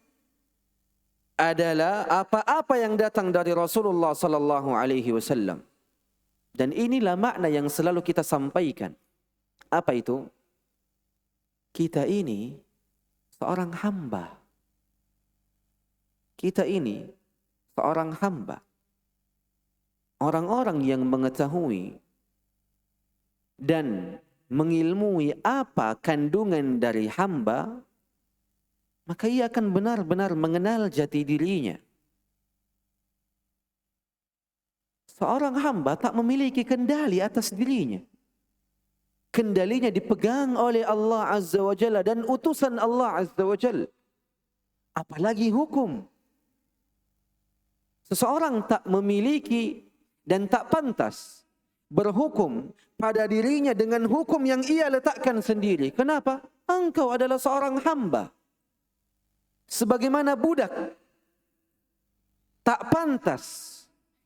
adalah apa-apa yang datang dari Rasulullah sallallahu alaihi wasallam. Dan inilah makna yang selalu kita sampaikan. Apa itu? Kita ini seorang hamba. Kita ini seorang hamba. Orang-orang yang mengetahui dan mengilmui apa kandungan dari hamba, maka ia akan benar-benar mengenal jati dirinya. Seorang hamba tak memiliki kendali atas dirinya. Kendalinya dipegang oleh Allah Azza wa Jalla dan utusan Allah Azza wa Jalla. Apalagi hukum. Seseorang tak memiliki dan tak pantas berhukum pada dirinya dengan hukum yang ia letakkan sendiri. Kenapa? Engkau adalah seorang hamba. Sebagaimana budak tak pantas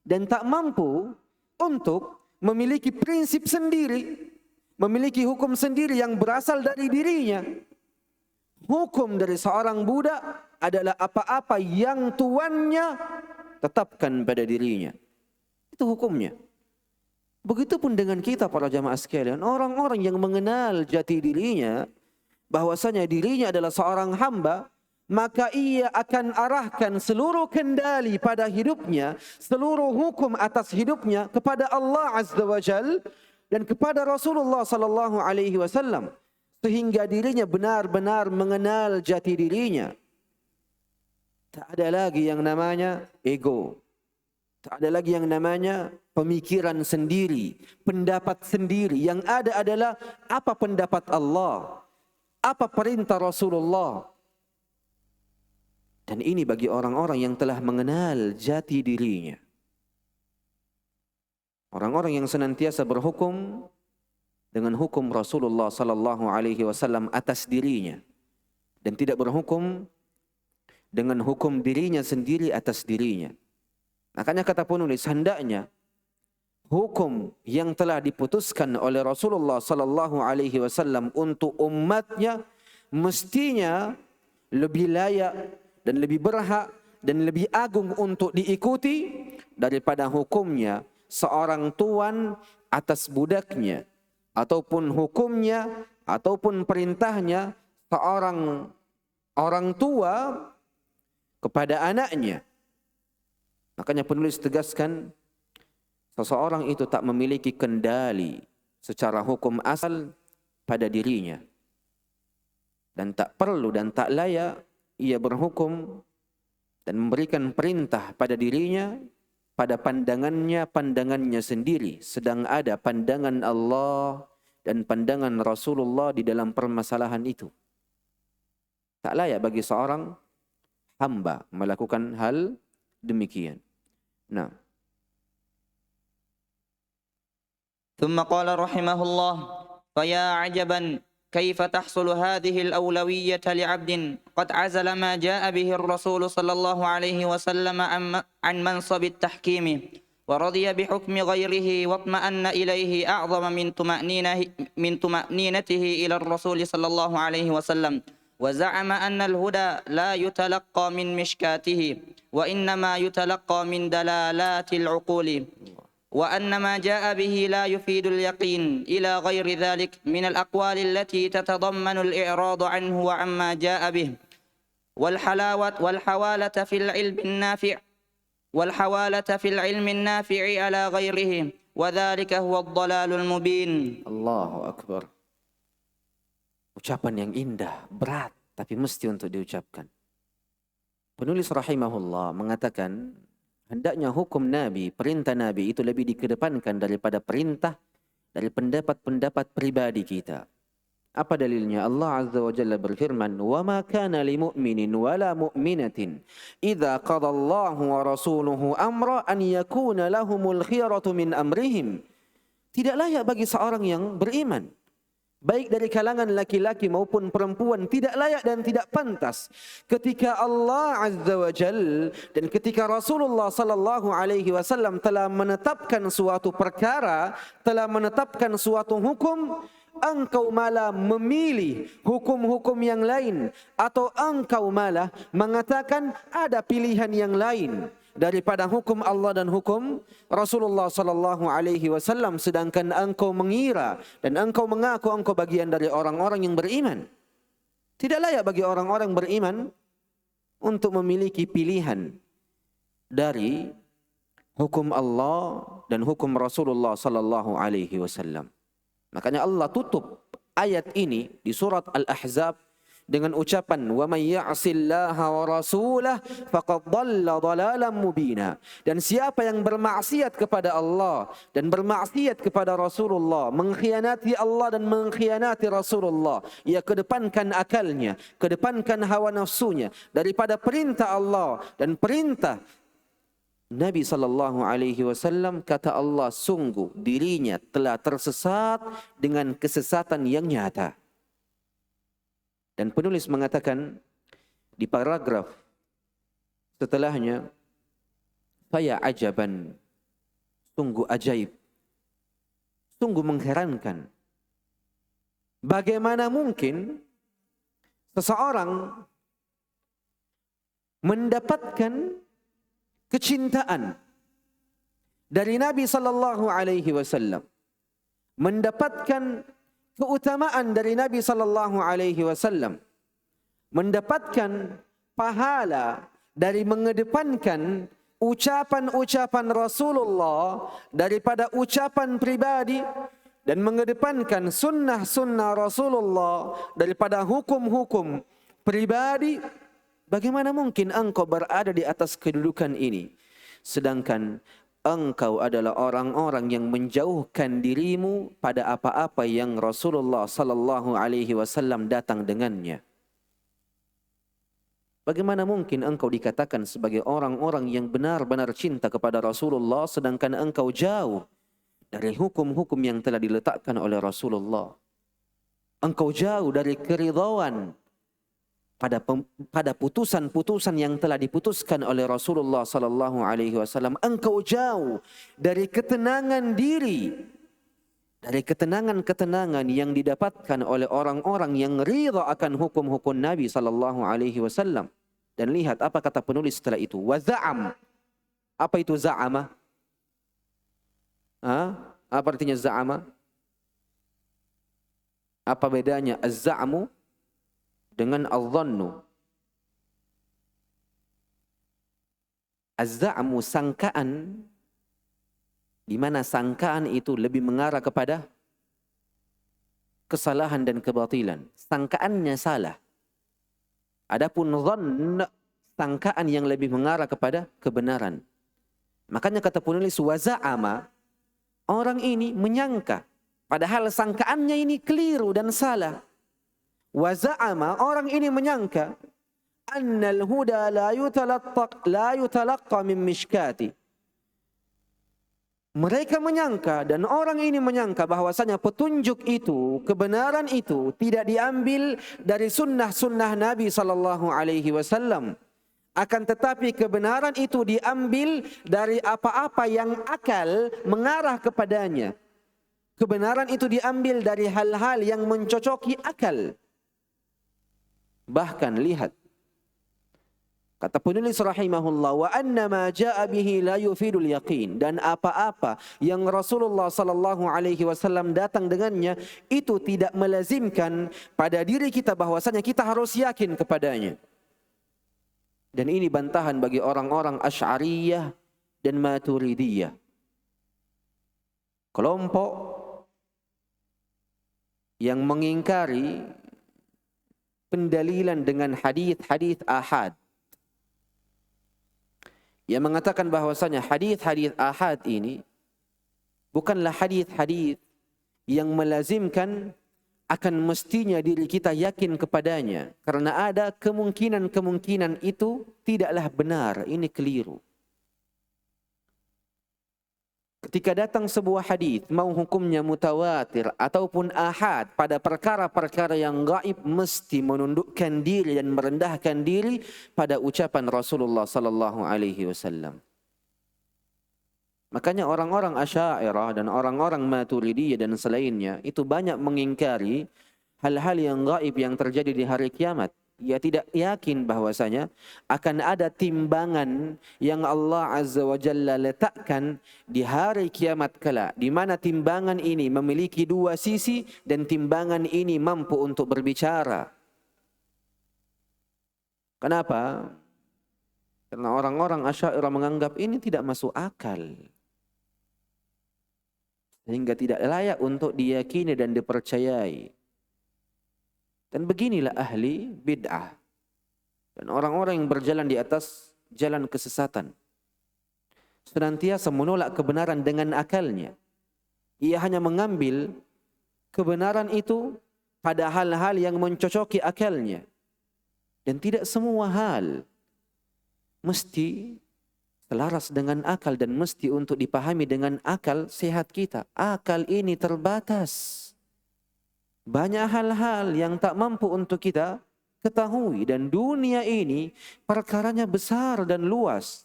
dan tak mampu untuk memiliki prinsip sendiri, memiliki hukum sendiri yang berasal dari dirinya. Hukum dari seorang budak adalah apa-apa yang tuannya tetapkan pada dirinya. Itu hukumnya. Begitupun dengan kita para jamaah sekalian, orang-orang yang mengenal jati dirinya, bahwasanya dirinya adalah seorang hamba, maka ia akan arahkan seluruh kendali pada hidupnya, seluruh hukum atas hidupnya kepada Allah Azza wa Jal dan kepada Rasulullah sallallahu alaihi wasallam, sehingga dirinya benar-benar mengenal jati dirinya. Tak ada lagi yang namanya ego. Tak ada lagi yang namanya pemikiran sendiri, pendapat sendiri. Yang ada adalah apa pendapat Allah, apa perintah Rasulullah. Dan ini bagi orang-orang yang telah mengenal jati dirinya. Orang-orang yang senantiasa berhukum dengan hukum Rasulullah sallallahu alaihi wasallam atas dirinya dan tidak berhukum dengan hukum dirinya sendiri atas dirinya. Makanya kata penulis, hendaknya hukum yang telah diputuskan oleh Rasulullah sallallahu alaihi wasallam untuk umatnya mestinya lebih layak dan lebih berhak dan lebih agung untuk diikuti daripada hukumnya seorang tuan atas budaknya, ataupun hukumnya ataupun perintahnya seorang orang tua kepada anaknya. Makanya penulis tegaskan, seseorang itu tak memiliki kendali secara hukum asal pada dirinya, dan tak perlu dan tak layak ia berhukum dan memberikan perintah pada dirinya pada pandangannya sendiri, sedang ada pandangan Allah dan pandangan Rasulullah di dalam permasalahan itu. Tak layak bagi seorang hamba melakukan hal demikian. Nah. ثم قال رحمه الله: فيا عجبا كيف تحصل هذه الأولوية لعبد قد عزل ما جاء به الرسول صلى الله عليه وسلم عن منصب التحكيم ورضي بحكم غيره واطمأن إليه أعظم من طمأنينته إلى الرسول صلى الله عليه وسلم، وزعم أن الهدى لا يتلقى من مشكاته وإنما يتلقى من دلالات العقول، وأن ما جاء به لا يفيد اليقين إلى غير ذلك من الأقوال التي تتضمن الإعراض عنه وعما جاء به والحوالة في العلم النافع على غيره، وذلك هو الضلال المبين. Allahu Akbar. Ucapan yang indah, berat, tapi mesti untuk diucapkan. Penulis rahimahullah mengatakan, hendaknya hukum Nabi, perintah Nabi itu lebih dikedepankan daripada perintah dari pendapat-pendapat pribadi kita. Apa dalilnya? Allah Azza wa Jalla berfirman, وَمَا كَانَ لِمُؤْمِنٍ وَلَا مُؤْمِنَةٍ إِذَا قَضَى اللَّهُ وَرَسُولُهُ أَمْرًا أَنْ يَكُونَ لَهُمُ الْخِيَرَةُ مِنْ أَمْرِهِمْ. Tidak layak bagi seorang yang beriman, baik dari kalangan laki-laki maupun perempuan, tidak layak dan tidak pantas ketika Allah Azza wa Jal dan ketika Rasulullah sallallahu alaihi wasallam telah menetapkan suatu perkara, telah menetapkan suatu hukum, engkau malah memilih hukum-hukum yang lain, atau engkau malah mengatakan ada pilihan yang lain daripada hukum Allah dan hukum Rasulullah sallallahu alaihi wasallam, sedangkan engkau mengira dan engkau mengaku engkau bagian dari orang-orang yang beriman. Tidak layak bagi orang-orang beriman untuk memiliki pilihan dari hukum Allah dan hukum Rasulullah sallallahu alaihi wasallam. Makanya Allah tutup ayat ini di surat Al-Ahzab dengan ucapan wa may ya'sillaha wa rasulah faqad dhalla dhalalan mubina. Dan siapa yang bermaksiat kepada Allah dan bermaksiat kepada Rasulullah, mengkhianati Allah dan mengkhianati Rasulullah, ia kedepankan akalnya, kedepankan hawa nafsunya daripada perintah Allah dan perintah Nabi sallallahu alaihi wasallam, kata Allah, sungguh dirinya telah tersesat dengan kesesatan yang nyata. Dan penulis mengatakan di paragraf setelahnya, faya ajaban, sungguh ajaib, sungguh mengherankan. Bagaimana mungkin seseorang mendapatkan kecintaan dari Nabi sallallahu alaihi wasallam, mendapatkan keutamaan dari Nabi sallallahu alaihi wasallam, mendapatkan pahala dari mengedepankan ucapan-ucapan Rasulullah daripada ucapan pribadi, dan mengedepankan sunnah-sunnah Rasulullah daripada hukum-hukum pribadi. Bagaimana mungkin engkau berada di atas kedudukan ini, sedangkan engkau adalah orang-orang yang menjauhkan dirimu pada apa-apa yang Rasulullah sallallahu alaihi wasallam datang dengannya. Bagaimana mungkin engkau dikatakan sebagai orang-orang yang benar-benar cinta kepada Rasulullah, sedangkan engkau jauh dari hukum-hukum yang telah diletakkan oleh Rasulullah. Engkau jauh dari keridhaan pada putusan-putusan yang telah diputuskan oleh Rasulullah sallallahu alaihi wasallam. Engkau jauh dari ketenangan diri, dari ketenangan-ketenangan yang didapatkan oleh orang-orang yang ridha akan hukum-hukum Nabi sallallahu alaihi wasallam. Dan lihat apa kata penulis setelah itu, wa za'am. Apa itu za'ama? Apa artinya za'ama? Apa bedanya az-za'mu dengan al-dhannu? Az-za'mu sangkaan, di mana sangkaan itu lebih mengarah kepada kesalahan dan kebatilan. Sangkaannya salah. Adapun dhann, sangkaan yang lebih mengarah kepada kebenaran. Makanya kata penulis wa za'ama, orang ini menyangka padahal sangkaannya ini keliru dan salah. Wa za'ama, orang ini menyangka annal huda la yutalaqqa min mishkati. Mereka menyangka dan orang ini menyangka bahwasanya petunjuk itu, kebenaran itu tidak diambil dari sunnah-sunnah Nabi sallallahu alaihi wasallam. Akan tetapi kebenaran itu diambil dari apa-apa yang akal mengarah kepadanya. Kebenaran itu diambil dari hal-hal yang mencocoki akal. Bahkan lihat kata penulis rahimahullah, wa anna ma jaa bihi la yufidul yaqin, dan apa-apa yang Rasulullah sallallahu alaihi wasallam datang dengannya itu tidak melazimkan pada diri kita bahwasanya kita harus yakin kepadanya. Dan ini bantahan bagi orang-orang Asy'ariyah dan Maturidiyah, kelompok yang mengingkari pendalilan dengan hadis-hadis ahad, yang mengatakan bahwasanya hadis-hadis ahad ini bukanlah hadis-hadis yang melazimkan akan mestinya diri kita yakin kepadanya, karena ada kemungkinan-kemungkinan itu tidaklah benar, ini keliru. Ketika datang sebuah hadis, mau hukumnya mutawatir ataupun ahad, pada perkara-perkara yang gaib mesti menundukkan diri dan merendahkan diri pada ucapan Rasulullah sallallahu alaihi wasallam. Makanya orang-orang Asy'ariyah dan orang-orang Maturidiyah dan selainnya itu banyak mengingkari hal-hal yang gaib yang terjadi di hari kiamat. Ia tidak yakin bahwasanya akan ada timbangan yang Allah Azza wa Jalla letakkan di hari kiamat kala, di mana timbangan ini memiliki dua sisi dan timbangan ini mampu untuk berbicara. Kenapa? Karena orang-orang Asy'ariyah menganggap ini tidak masuk akal. sehingga tidak layak untuk diyakini dan dipercayai. Dan beginilah ahli bid'ah dan orang-orang yang berjalan di atas jalan kesesatan. Senantiasa menolak kebenaran dengan akalnya. Ia hanya mengambil kebenaran itu pada hal-hal yang mencocoki akalnya. Dan tidak semua hal mesti selaras dengan akal dan mesti untuk dipahami dengan akal sehat kita. Akal ini terbatas. Banyak hal-hal yang tak mampu untuk kita ketahui. Dan dunia ini perkaranya besar dan luas.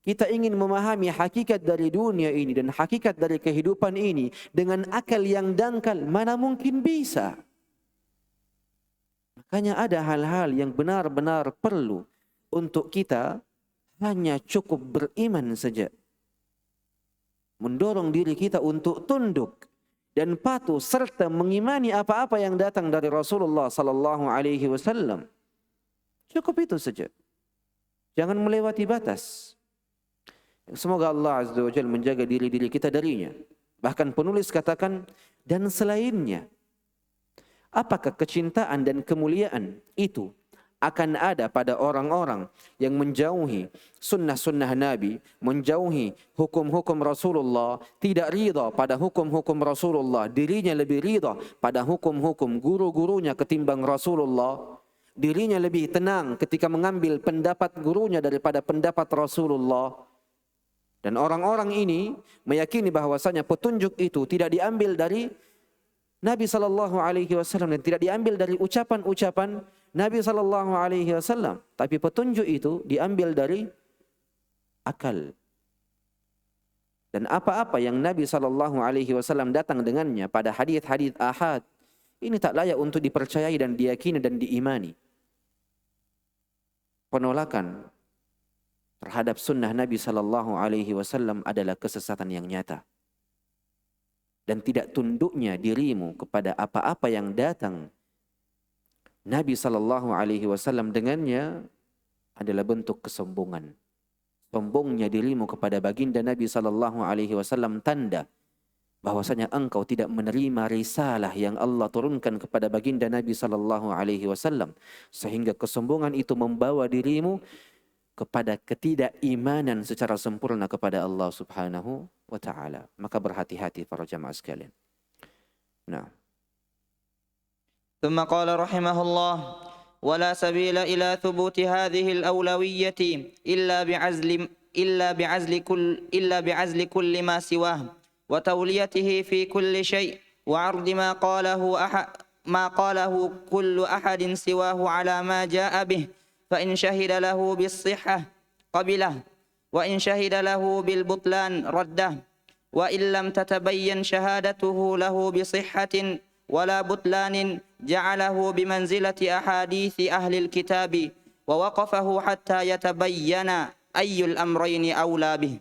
Kita ingin memahami hakikat dari dunia ini dan hakikat dari kehidupan ini dengan akal yang dangkal, mana mungkin bisa. Makanya ada hal-hal yang benar-benar perlu untuk kita hanya cukup beriman saja. Mendorong diri kita untuk tunduk dan patuh serta mengimani apa-apa yang datang dari Rasulullah sallallahu alaihi wasallam. Cukup itu saja. Jangan melewati batas. Semoga Allah Azza wa Jalla menjaga diri-diri kita darinya. Bahkan penulis katakan, dan selainnya. Apakah kecintaan dan kemuliaan itu akan ada pada orang-orang yang menjauhi sunnah-sunnah Nabi, menjauhi hukum-hukum Rasulullah, tidak ridha pada hukum-hukum Rasulullah, dirinya lebih ridha pada hukum-hukum guru-gurunya ketimbang Rasulullah, dirinya lebih tenang ketika mengambil pendapat gurunya daripada pendapat Rasulullah. Dan orang-orang ini meyakini bahwasanya petunjuk itu tidak diambil dari Nabi sallallahu alaihi wasallam dan tidak diambil dari ucapan-ucapan Nabi sallallahu alaihi wasallam, tapi petunjuk itu diambil dari akal. Dan apa-apa yang Nabi sallallahu alaihi wasallam datang dengannya pada hadis-hadis ahad, ini tak layak untuk dipercayai dan diyakini dan diimani. Penolakan terhadap sunnah Nabi sallallahu alaihi wasallam adalah kesesatan yang nyata. Dan tidak tunduknya dirimu kepada apa-apa yang datang Nabi sallallahu alaihi wasallam dengannya adalah bentuk kesombongan. Sombongnya dirimu kepada baginda Nabi sallallahu alaihi wasallam tanda bahwasanya engkau tidak menerima risalah yang Allah turunkan kepada baginda Nabi sallallahu alaihi wasallam, sehingga kesombongan itu membawa dirimu kepada ketidakimanan secara sempurna kepada Allah Subhanahu wa taala. Maka berhati-hati para jamaah sekalian. Nah. ثم قال رحمه الله: ولا سبيل إلى ثبوت هذه الأولوية إلا بعزل كل ما سواه وتوليته في كل شيء وعرض ما قاله كل أحد سواه على ما جاء به، فإن شهد له بالصحة قبله وإن شهد له بالبطلان رده، وإن لم تتبين شهادته له بصحة ولا بطلان جعله بمنزلة أحاديث أهل الكتاب ووقفه حتى يتبين أي الأمرين أولى به.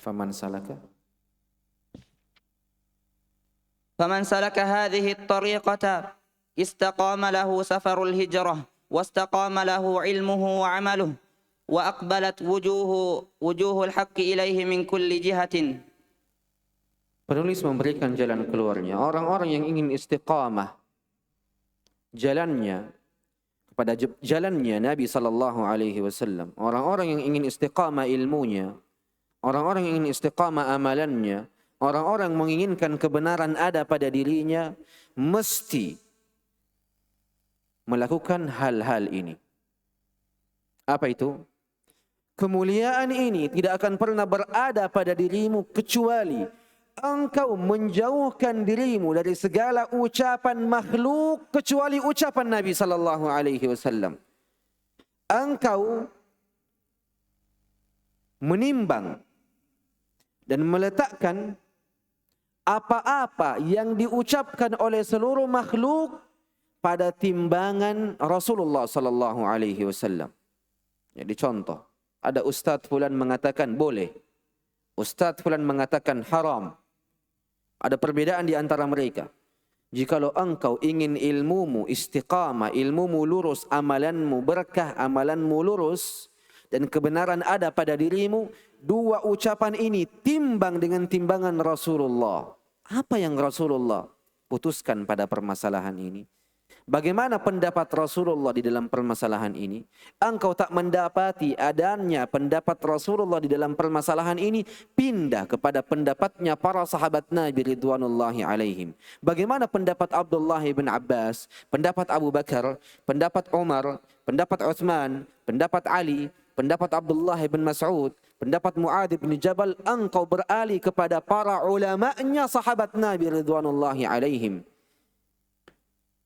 فمن سلك هذه الطريقة استقام له سفر الهجرة واستقام له علمه وعمله وأقبلت وجوه الحق إليه من كل جهة. Penulis memberikan jalan keluarnya. Orang-orang yang ingin istiqamah jalannya kepada jalannya Nabi sallallahu alaihi wasallam, orang-orang yang ingin istiqamah ilmunya, orang-orang yang ingin istiqamah amalannya, orang-orang menginginkan kebenaran ada pada dirinya, mesti melakukan hal-hal ini. Apa itu? Kemuliaan ini tidak akan pernah berada pada dirimu kecuali engkau menjauhkan dirimu dari segala ucapan makhluk kecuali ucapan Nabi sallallahu alaihi wasallam. Engkau menimbang dan meletakkan apa-apa yang diucapkan oleh seluruh makhluk pada timbangan Rasulullah sallallahu alaihi wasallam. Jadi contoh, ada ustaz fulan mengatakan boleh, ustaz fulan mengatakan haram. Ada perbedaan di antara mereka. Jikalau engkau ingin ilmumu istiqamah, ilmumu lurus, amalanmu berkah, amalanmu lurus, dan kebenaran ada pada dirimu, dua ucapan ini timbang dengan timbangan Rasulullah. Apa yang Rasulullah putuskan pada permasalahan ini? Bagaimana pendapat Rasulullah di dalam permasalahan ini? Engkau tak mendapati adanya pendapat Rasulullah di dalam permasalahan ini, pindah kepada pendapatnya para sahabat Nabi ridwanullahi alaihim. Bagaimana pendapat Abdullah bin Abbas, pendapat Abu Bakar, pendapat Umar, pendapat Uthman, pendapat Ali, pendapat Abdullah bin Mas'ud, pendapat Mu'adz bin Jabal, engkau beralih kepada para ulama'nya sahabat Nabi ridwanullahi alaihim.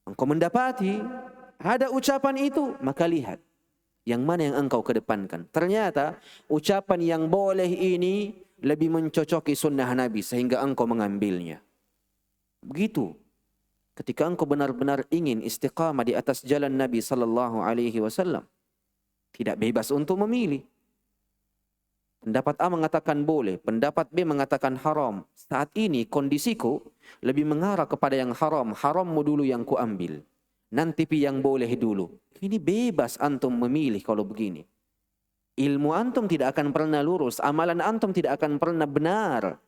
Engkau mendapati ada ucapan itu, maka lihat yang mana yang engkau kedepankan. Ternyata ucapan yang boleh ini lebih mencocoki sunnah Nabi sehingga engkau mengambilnya. Begitu. Ketika engkau benar-benar ingin istiqamah di atas jalan Nabi sallallahu alaihi wasallam, tidak bebas untuk memilih. Pendapat A mengatakan boleh, pendapat B mengatakan haram. Saat ini kondisiku lebih mengarah kepada yang haram. Harammu dulu yang kuambil. Nanti yang boleh dulu. Ini bebas antum memilih kalau begini. Ilmu antum tidak akan pernah lurus. Amalan antum tidak akan pernah benar.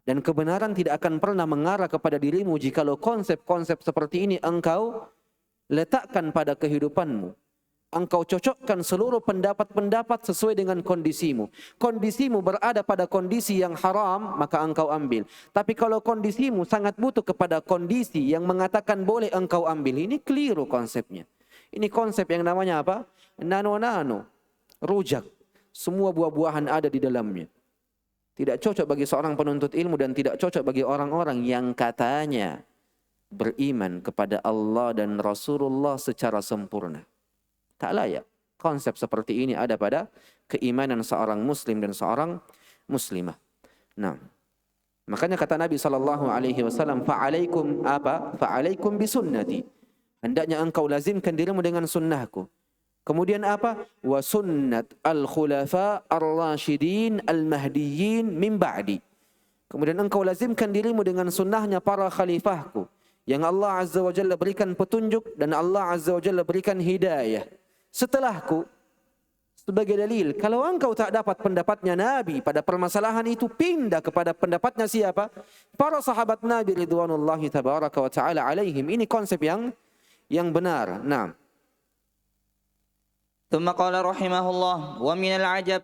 Dan kebenaran tidak akan pernah mengarah kepada dirimu jikalau konsep-konsep seperti ini engkau letakkan pada kehidupanmu. Engkau cocokkan seluruh pendapat-pendapat sesuai dengan kondisimu. Kondisimu berada pada kondisi yang haram, maka engkau ambil. Tapi kalau kondisimu sangat butuh kepada kondisi yang mengatakan boleh, engkau ambil. Ini keliru konsepnya. Ini konsep yang namanya apa? Nano-nano. Rujak. Semua buah-buahan ada di dalamnya. Tidak cocok bagi seorang penuntut ilmu dan tidak cocok bagi orang-orang yang katanya beriman kepada Allah dan Rasulullah secara sempurna. Tak layak. Konsep seperti ini ada pada keimanan seorang muslim dan seorang muslimah. Nah, makanya kata Nabi SAW, fa'alaikum apa? Fa'alaikum bisunnati. Hendaknya engkau lazimkan dirimu dengan sunnahku. Kemudian apa? Wa sunnat al-khulafa ar-rashidin al-mahdiyyin min ba'di. Kemudian engkau lazimkan dirimu dengan sunnahnya para khalifahku, yang Allah Azza wa Jalla berikan petunjuk dan Allah Azza wa Jalla berikan hidayah setelahku. Sebagai dalil, kalau engkau tak dapat pendapatnya Nabi pada permasalahan itu, pindah kepada pendapatnya siapa? Para sahabat Nabi ridwanullahi tabaraka wa ta'ala alaihim. Ini konsep yang benar. Nah. ثم قال رحمه الله: ومن العجب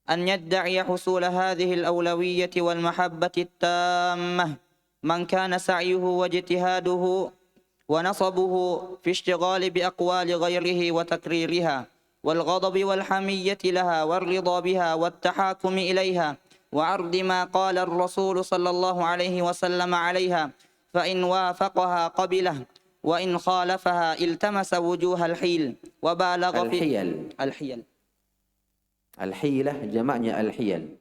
أن يدعي حصول هذه الأولوية والمحبة التامة من كان سعيه واجتهاده ونصبه في اشتغال بأقوال غيره وتكريرها والغضب والحمية لها والرضا بها والتحاكم إليها وعرض ما قال الرسول صلى الله عليه وسلم عليها، فإن وافقها قبله وإن خالفها التمس وجوه الحيل وبالغ في الحيل. Al-hilah jamaknya al-hiyal.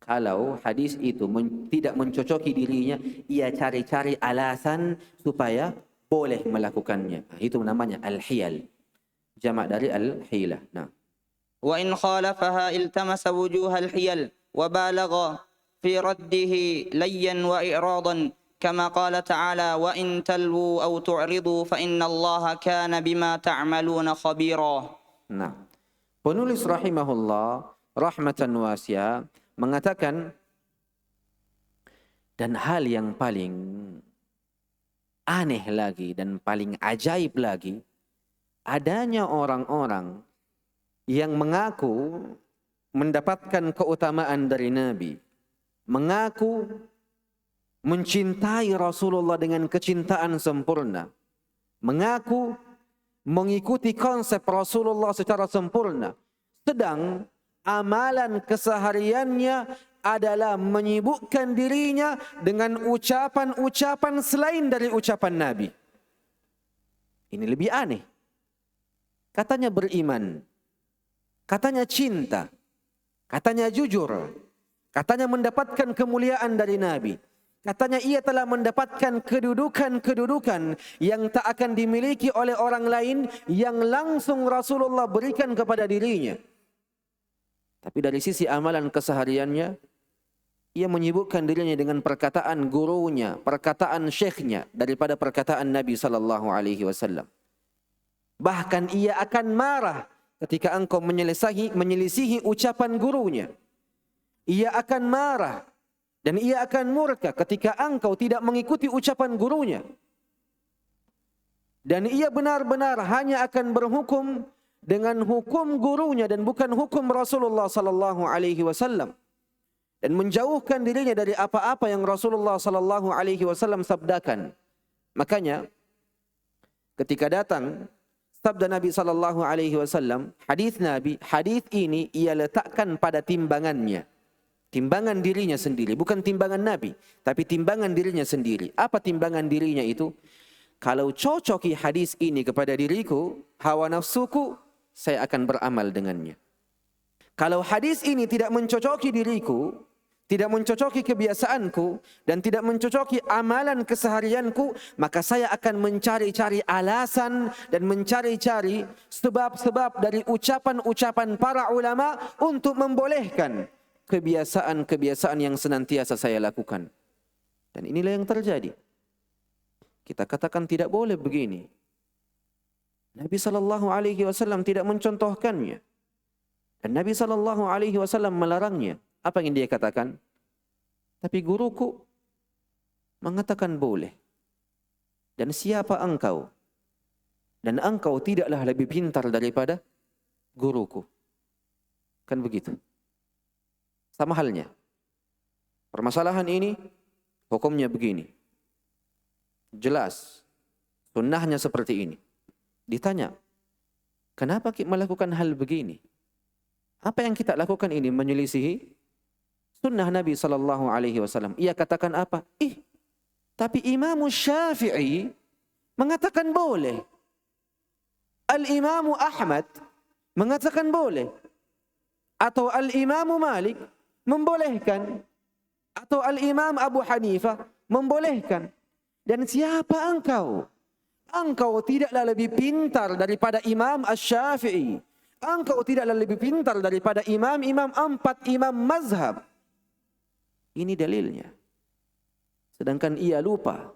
Kalau hadis itu tidak mencocoki dirinya, ia cari-cari alasan supaya boleh melakukannya. Itu namanya al-hiyal. Jamak dari al-hilah. Nah. وإن خالفها التمس وجوه الحيل وبالغ في رده ليا وإعراضا كما قال تعالى: وإن تلووا أو تعرضوا فإن الله كان بما تعملون خبيرا. Nah, penulis rahimahullah rahmatan wasi'ah mengatakan, dan hal yang paling aneh lagi dan paling ajaib lagi, adanya orang-orang yang mengaku mendapatkan keutamaan dari Nabi, mengaku mencintai Rasulullah dengan kecintaan sempurna, mengaku mengikuti konsep Rasulullah secara sempurna, sedang amalan kesehariannya adalah menyibukkan dirinya dengan ucapan-ucapan selain dari ucapan Nabi. Ini lebih aneh. Katanya beriman, katanya cinta, katanya jujur, katanya mendapatkan kemuliaan dari Nabi. Katanya ia telah mendapatkan kedudukan-kedudukan yang tak akan dimiliki oleh orang lain yang langsung Rasulullah berikan kepada dirinya. Tapi dari sisi amalan kesehariannya, ia menyibukkan dirinya dengan perkataan gurunya, perkataan syekhnya daripada perkataan Nabi sallallahu alaihi wasallam. Bahkan ia akan marah ketika engkau menyelisihi ucapan gurunya. Ia akan marah dan ia akan murka ketika engkau tidak mengikuti ucapan gurunya. Dan ia benar-benar hanya akan berhukum dengan hukum gurunya dan bukan hukum Rasulullah sallallahu alaihi wasallam. Dan menjauhkan dirinya dari apa-apa yang Rasulullah sallallahu alaihi wasallam sabdakan. Makanya ketika datang sabda Nabi sallallahu alaihi wasallam, hadis Nabi, hadis ini ia letakkan pada timbangannya. Timbangan dirinya sendiri, bukan timbangan Nabi, tapi timbangan dirinya sendiri. Apa timbangan dirinya itu? Kalau cocoki hadis ini kepada diriku, hawa nafsuku, saya akan beramal dengannya. Kalau hadis ini tidak mencocoki diriku, tidak mencocoki kebiasaanku, dan tidak mencocoki amalan keseharianku, maka saya akan mencari-cari alasan dan mencari-cari sebab-sebab dari ucapan-ucapan para ulama untuk membolehkan kebiasaan-kebiasaan yang senantiasa saya lakukan. Dan inilah yang terjadi. Kita katakan tidak boleh begini. Nabi SAW tidak mencontohkannya. Dan Nabi SAW melarangnya. Apa yang dia katakan? Tapi guruku mengatakan boleh. Dan siapa engkau? Dan engkau tidaklah lebih pintar daripada guruku. Kan begitu. Sama halnya. Permasalahan ini hukumnya begini. Jelas. Sunnahnya seperti ini. Ditanya, kenapa kita melakukan hal begini? Apa yang kita lakukan ini menyelisihi sunnah Nabi SAW. Ia katakan apa? Tapi Imam Syafi'i mengatakan boleh. Al-Imam Ahmad mengatakan boleh. Atau Al-Imam Malik membolehkan. Atau Al-Imam Abu Hanifah membolehkan. Dan siapa engkau? Engkau tidaklah lebih pintar daripada Imam Asy-Syafi'i. Engkau tidaklah lebih pintar daripada imam-imam 4 imam mazhab. Ini dalilnya. Sedangkan ia lupa.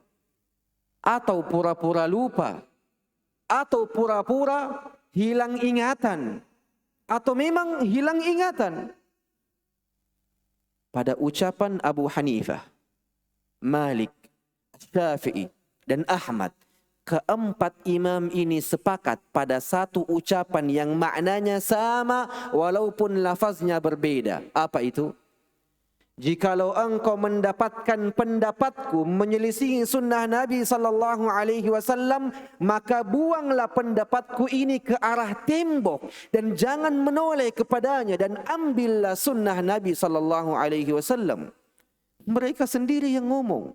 Atau pura-pura lupa. Atau pura-pura hilang ingatan. Atau memang hilang ingatan. Pada ucapan Abu Hanifah, Malik, Syafi'i dan Ahmad, keempat imam ini sepakat pada satu ucapan yang maknanya sama walaupun lafaznya berbeda. Apa itu? Jikalau engkau mendapatkan pendapatku menyelisihi sunnah Nabi SAW, maka buanglah pendapatku ini ke arah tembok dan jangan menoleh kepadanya dan ambillah sunnah Nabi SAW. Mereka sendiri yang ngomong.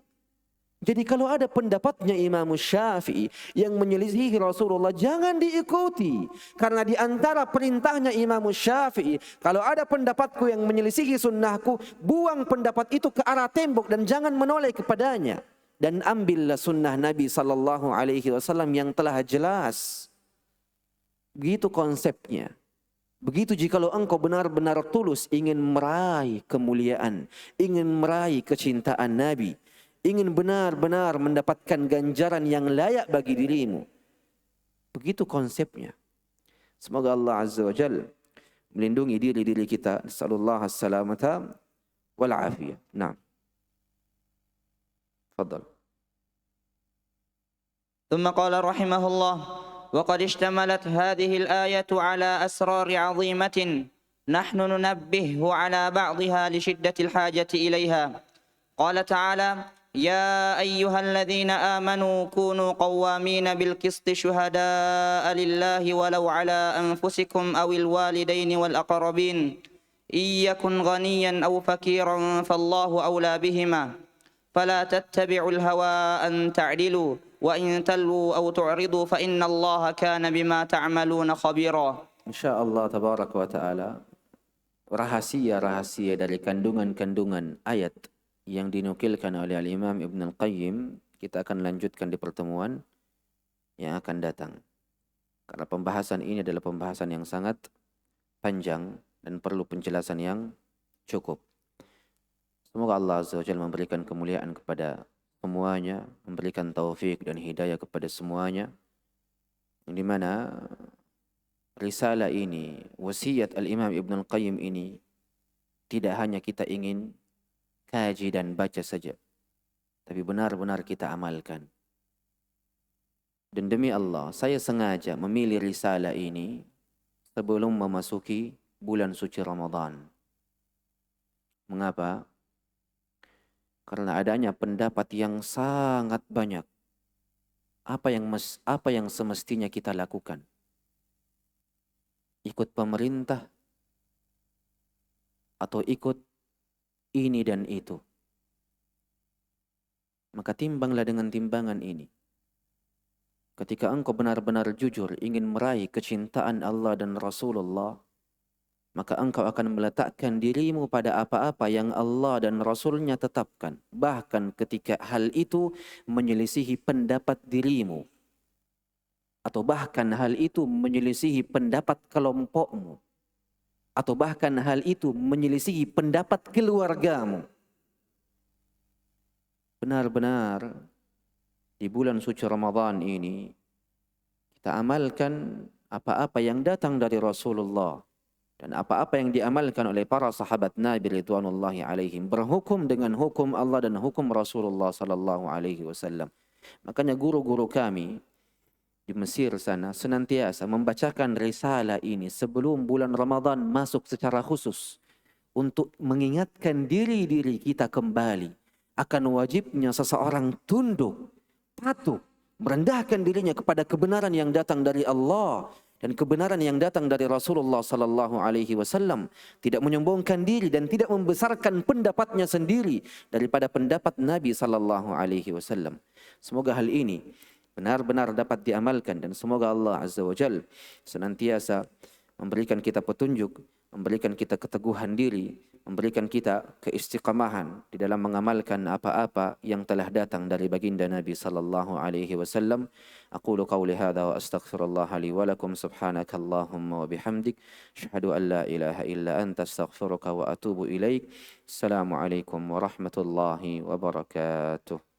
Jadi kalau ada pendapatnya Imam Syafi'i yang menyelisihi Rasulullah, jangan diikuti. Karena di antara perintahnya Imam Syafi'i, kalau ada pendapatku yang menyelisihi sunnahku, buang pendapat itu ke arah tembok dan jangan menoleh kepadanya. Dan ambillah sunnah Nabi SAW yang telah jelas. Begitu konsepnya. Begitu jikalau engkau benar-benar tulus ingin meraih kemuliaan, ingin meraih kecintaan Nabi, ingin benar-benar mendapatkan ganjaran yang layak bagi dirimu. Begitu konsepnya. Semoga Allah Azza wa Jalla melindungi diri-diri kita. Nasallallahu as-salamata wal afiyah. Naam. Fadal. ثم قال رحمه الله: وقد اشتملت هذه الآية على أسرار عظيمة نحن ننبه على بعضها لشدة الحاجة إليها. قال تعالى: يا أيها الذين آمنوا كونوا قوامين بالقسط شهداء لله ولو على أنفسكم أو الوالدين والأقربين إن يكن غنيا أو فقيرا فالله أولى بهما فلا تتبعوا الهوى أن تعدلوا وإن تلووا أو تعرضوا فإن الله كان بما تعملون خبيرا. InsyaAllah tabaraka wa ta'ala, rahasia-rahasia dari kandungan-kandungan ayat yang dinukilkan oleh Al-Imam Ibn Al-Qayyim, kita akan lanjutkan di pertemuan yang akan datang. Karena pembahasan ini adalah pembahasan yang sangat panjang dan perlu penjelasan yang cukup. Semoga Allah Azza wa Jalla memberikan kemuliaan kepada semuanya, memberikan taufik dan hidayah kepada semuanya, yang dimana risalah ini, wasiat Al-Imam Ibn Al-Qayyim ini tidak hanya kita ingin kaji dan baca saja, tapi benar-benar kita amalkan. Dan demi Allah, saya sengaja memilih risalah ini sebelum memasuki bulan suci Ramadan. Mengapa? Karena adanya pendapat yang sangat banyak. Apa yang semestinya kita lakukan? Ikut pemerintah atau ikut ini dan itu? Maka timbanglah dengan timbangan ini. Ketika engkau benar-benar jujur ingin meraih kecintaan Allah dan Rasulullah, maka engkau akan meletakkan dirimu pada apa-apa yang Allah dan Rasulnya tetapkan. Bahkan ketika hal itu menyelisihi pendapat dirimu, atau bahkan hal itu menyelisihi pendapat kelompokmu, atau bahkan hal itu menyelisihi pendapat keluargamu. Benar-benar di bulan suci Ramadan ini kita amalkan apa-apa yang datang dari Rasulullah dan apa-apa yang diamalkan oleh para sahabat Nabi ridwanullahi alaihim, berhukum dengan hukum Allah dan hukum Rasulullah sallallahu alaihi wasallam. Makanya guru-guru kami di Mesir sana senantiasa membacakan risalah ini sebelum bulan Ramadan masuk secara khusus untuk mengingatkan diri-diri kita kembali akan wajibnya seseorang tunduk, patuh, merendahkan dirinya kepada kebenaran yang datang dari Allah dan kebenaran yang datang dari Rasulullah sallallahu alaihi wasallam, tidak menyombongkan diri dan tidak membesarkan pendapatnya sendiri daripada pendapat Nabi sallallahu alaihi wasallam. Semoga hal ini benar-benar dapat diamalkan dan semoga Allah azza wajalla senantiasa memberikan kita petunjuk, memberikan kita keteguhan diri, memberikan kita keistiqamahan di dalam mengamalkan apa-apa yang telah datang dari baginda Nabi sallallahu alaihi wasallam. Aqulu qawli hadza wa astaghfirullah li wa lakum, subhanakallahumma wa bihamdik, asyhadu an la ilaha illa anta, astaghfiruka wa atubu ilaik. Assalamu alaikum warahmatullahi wabarakatuh.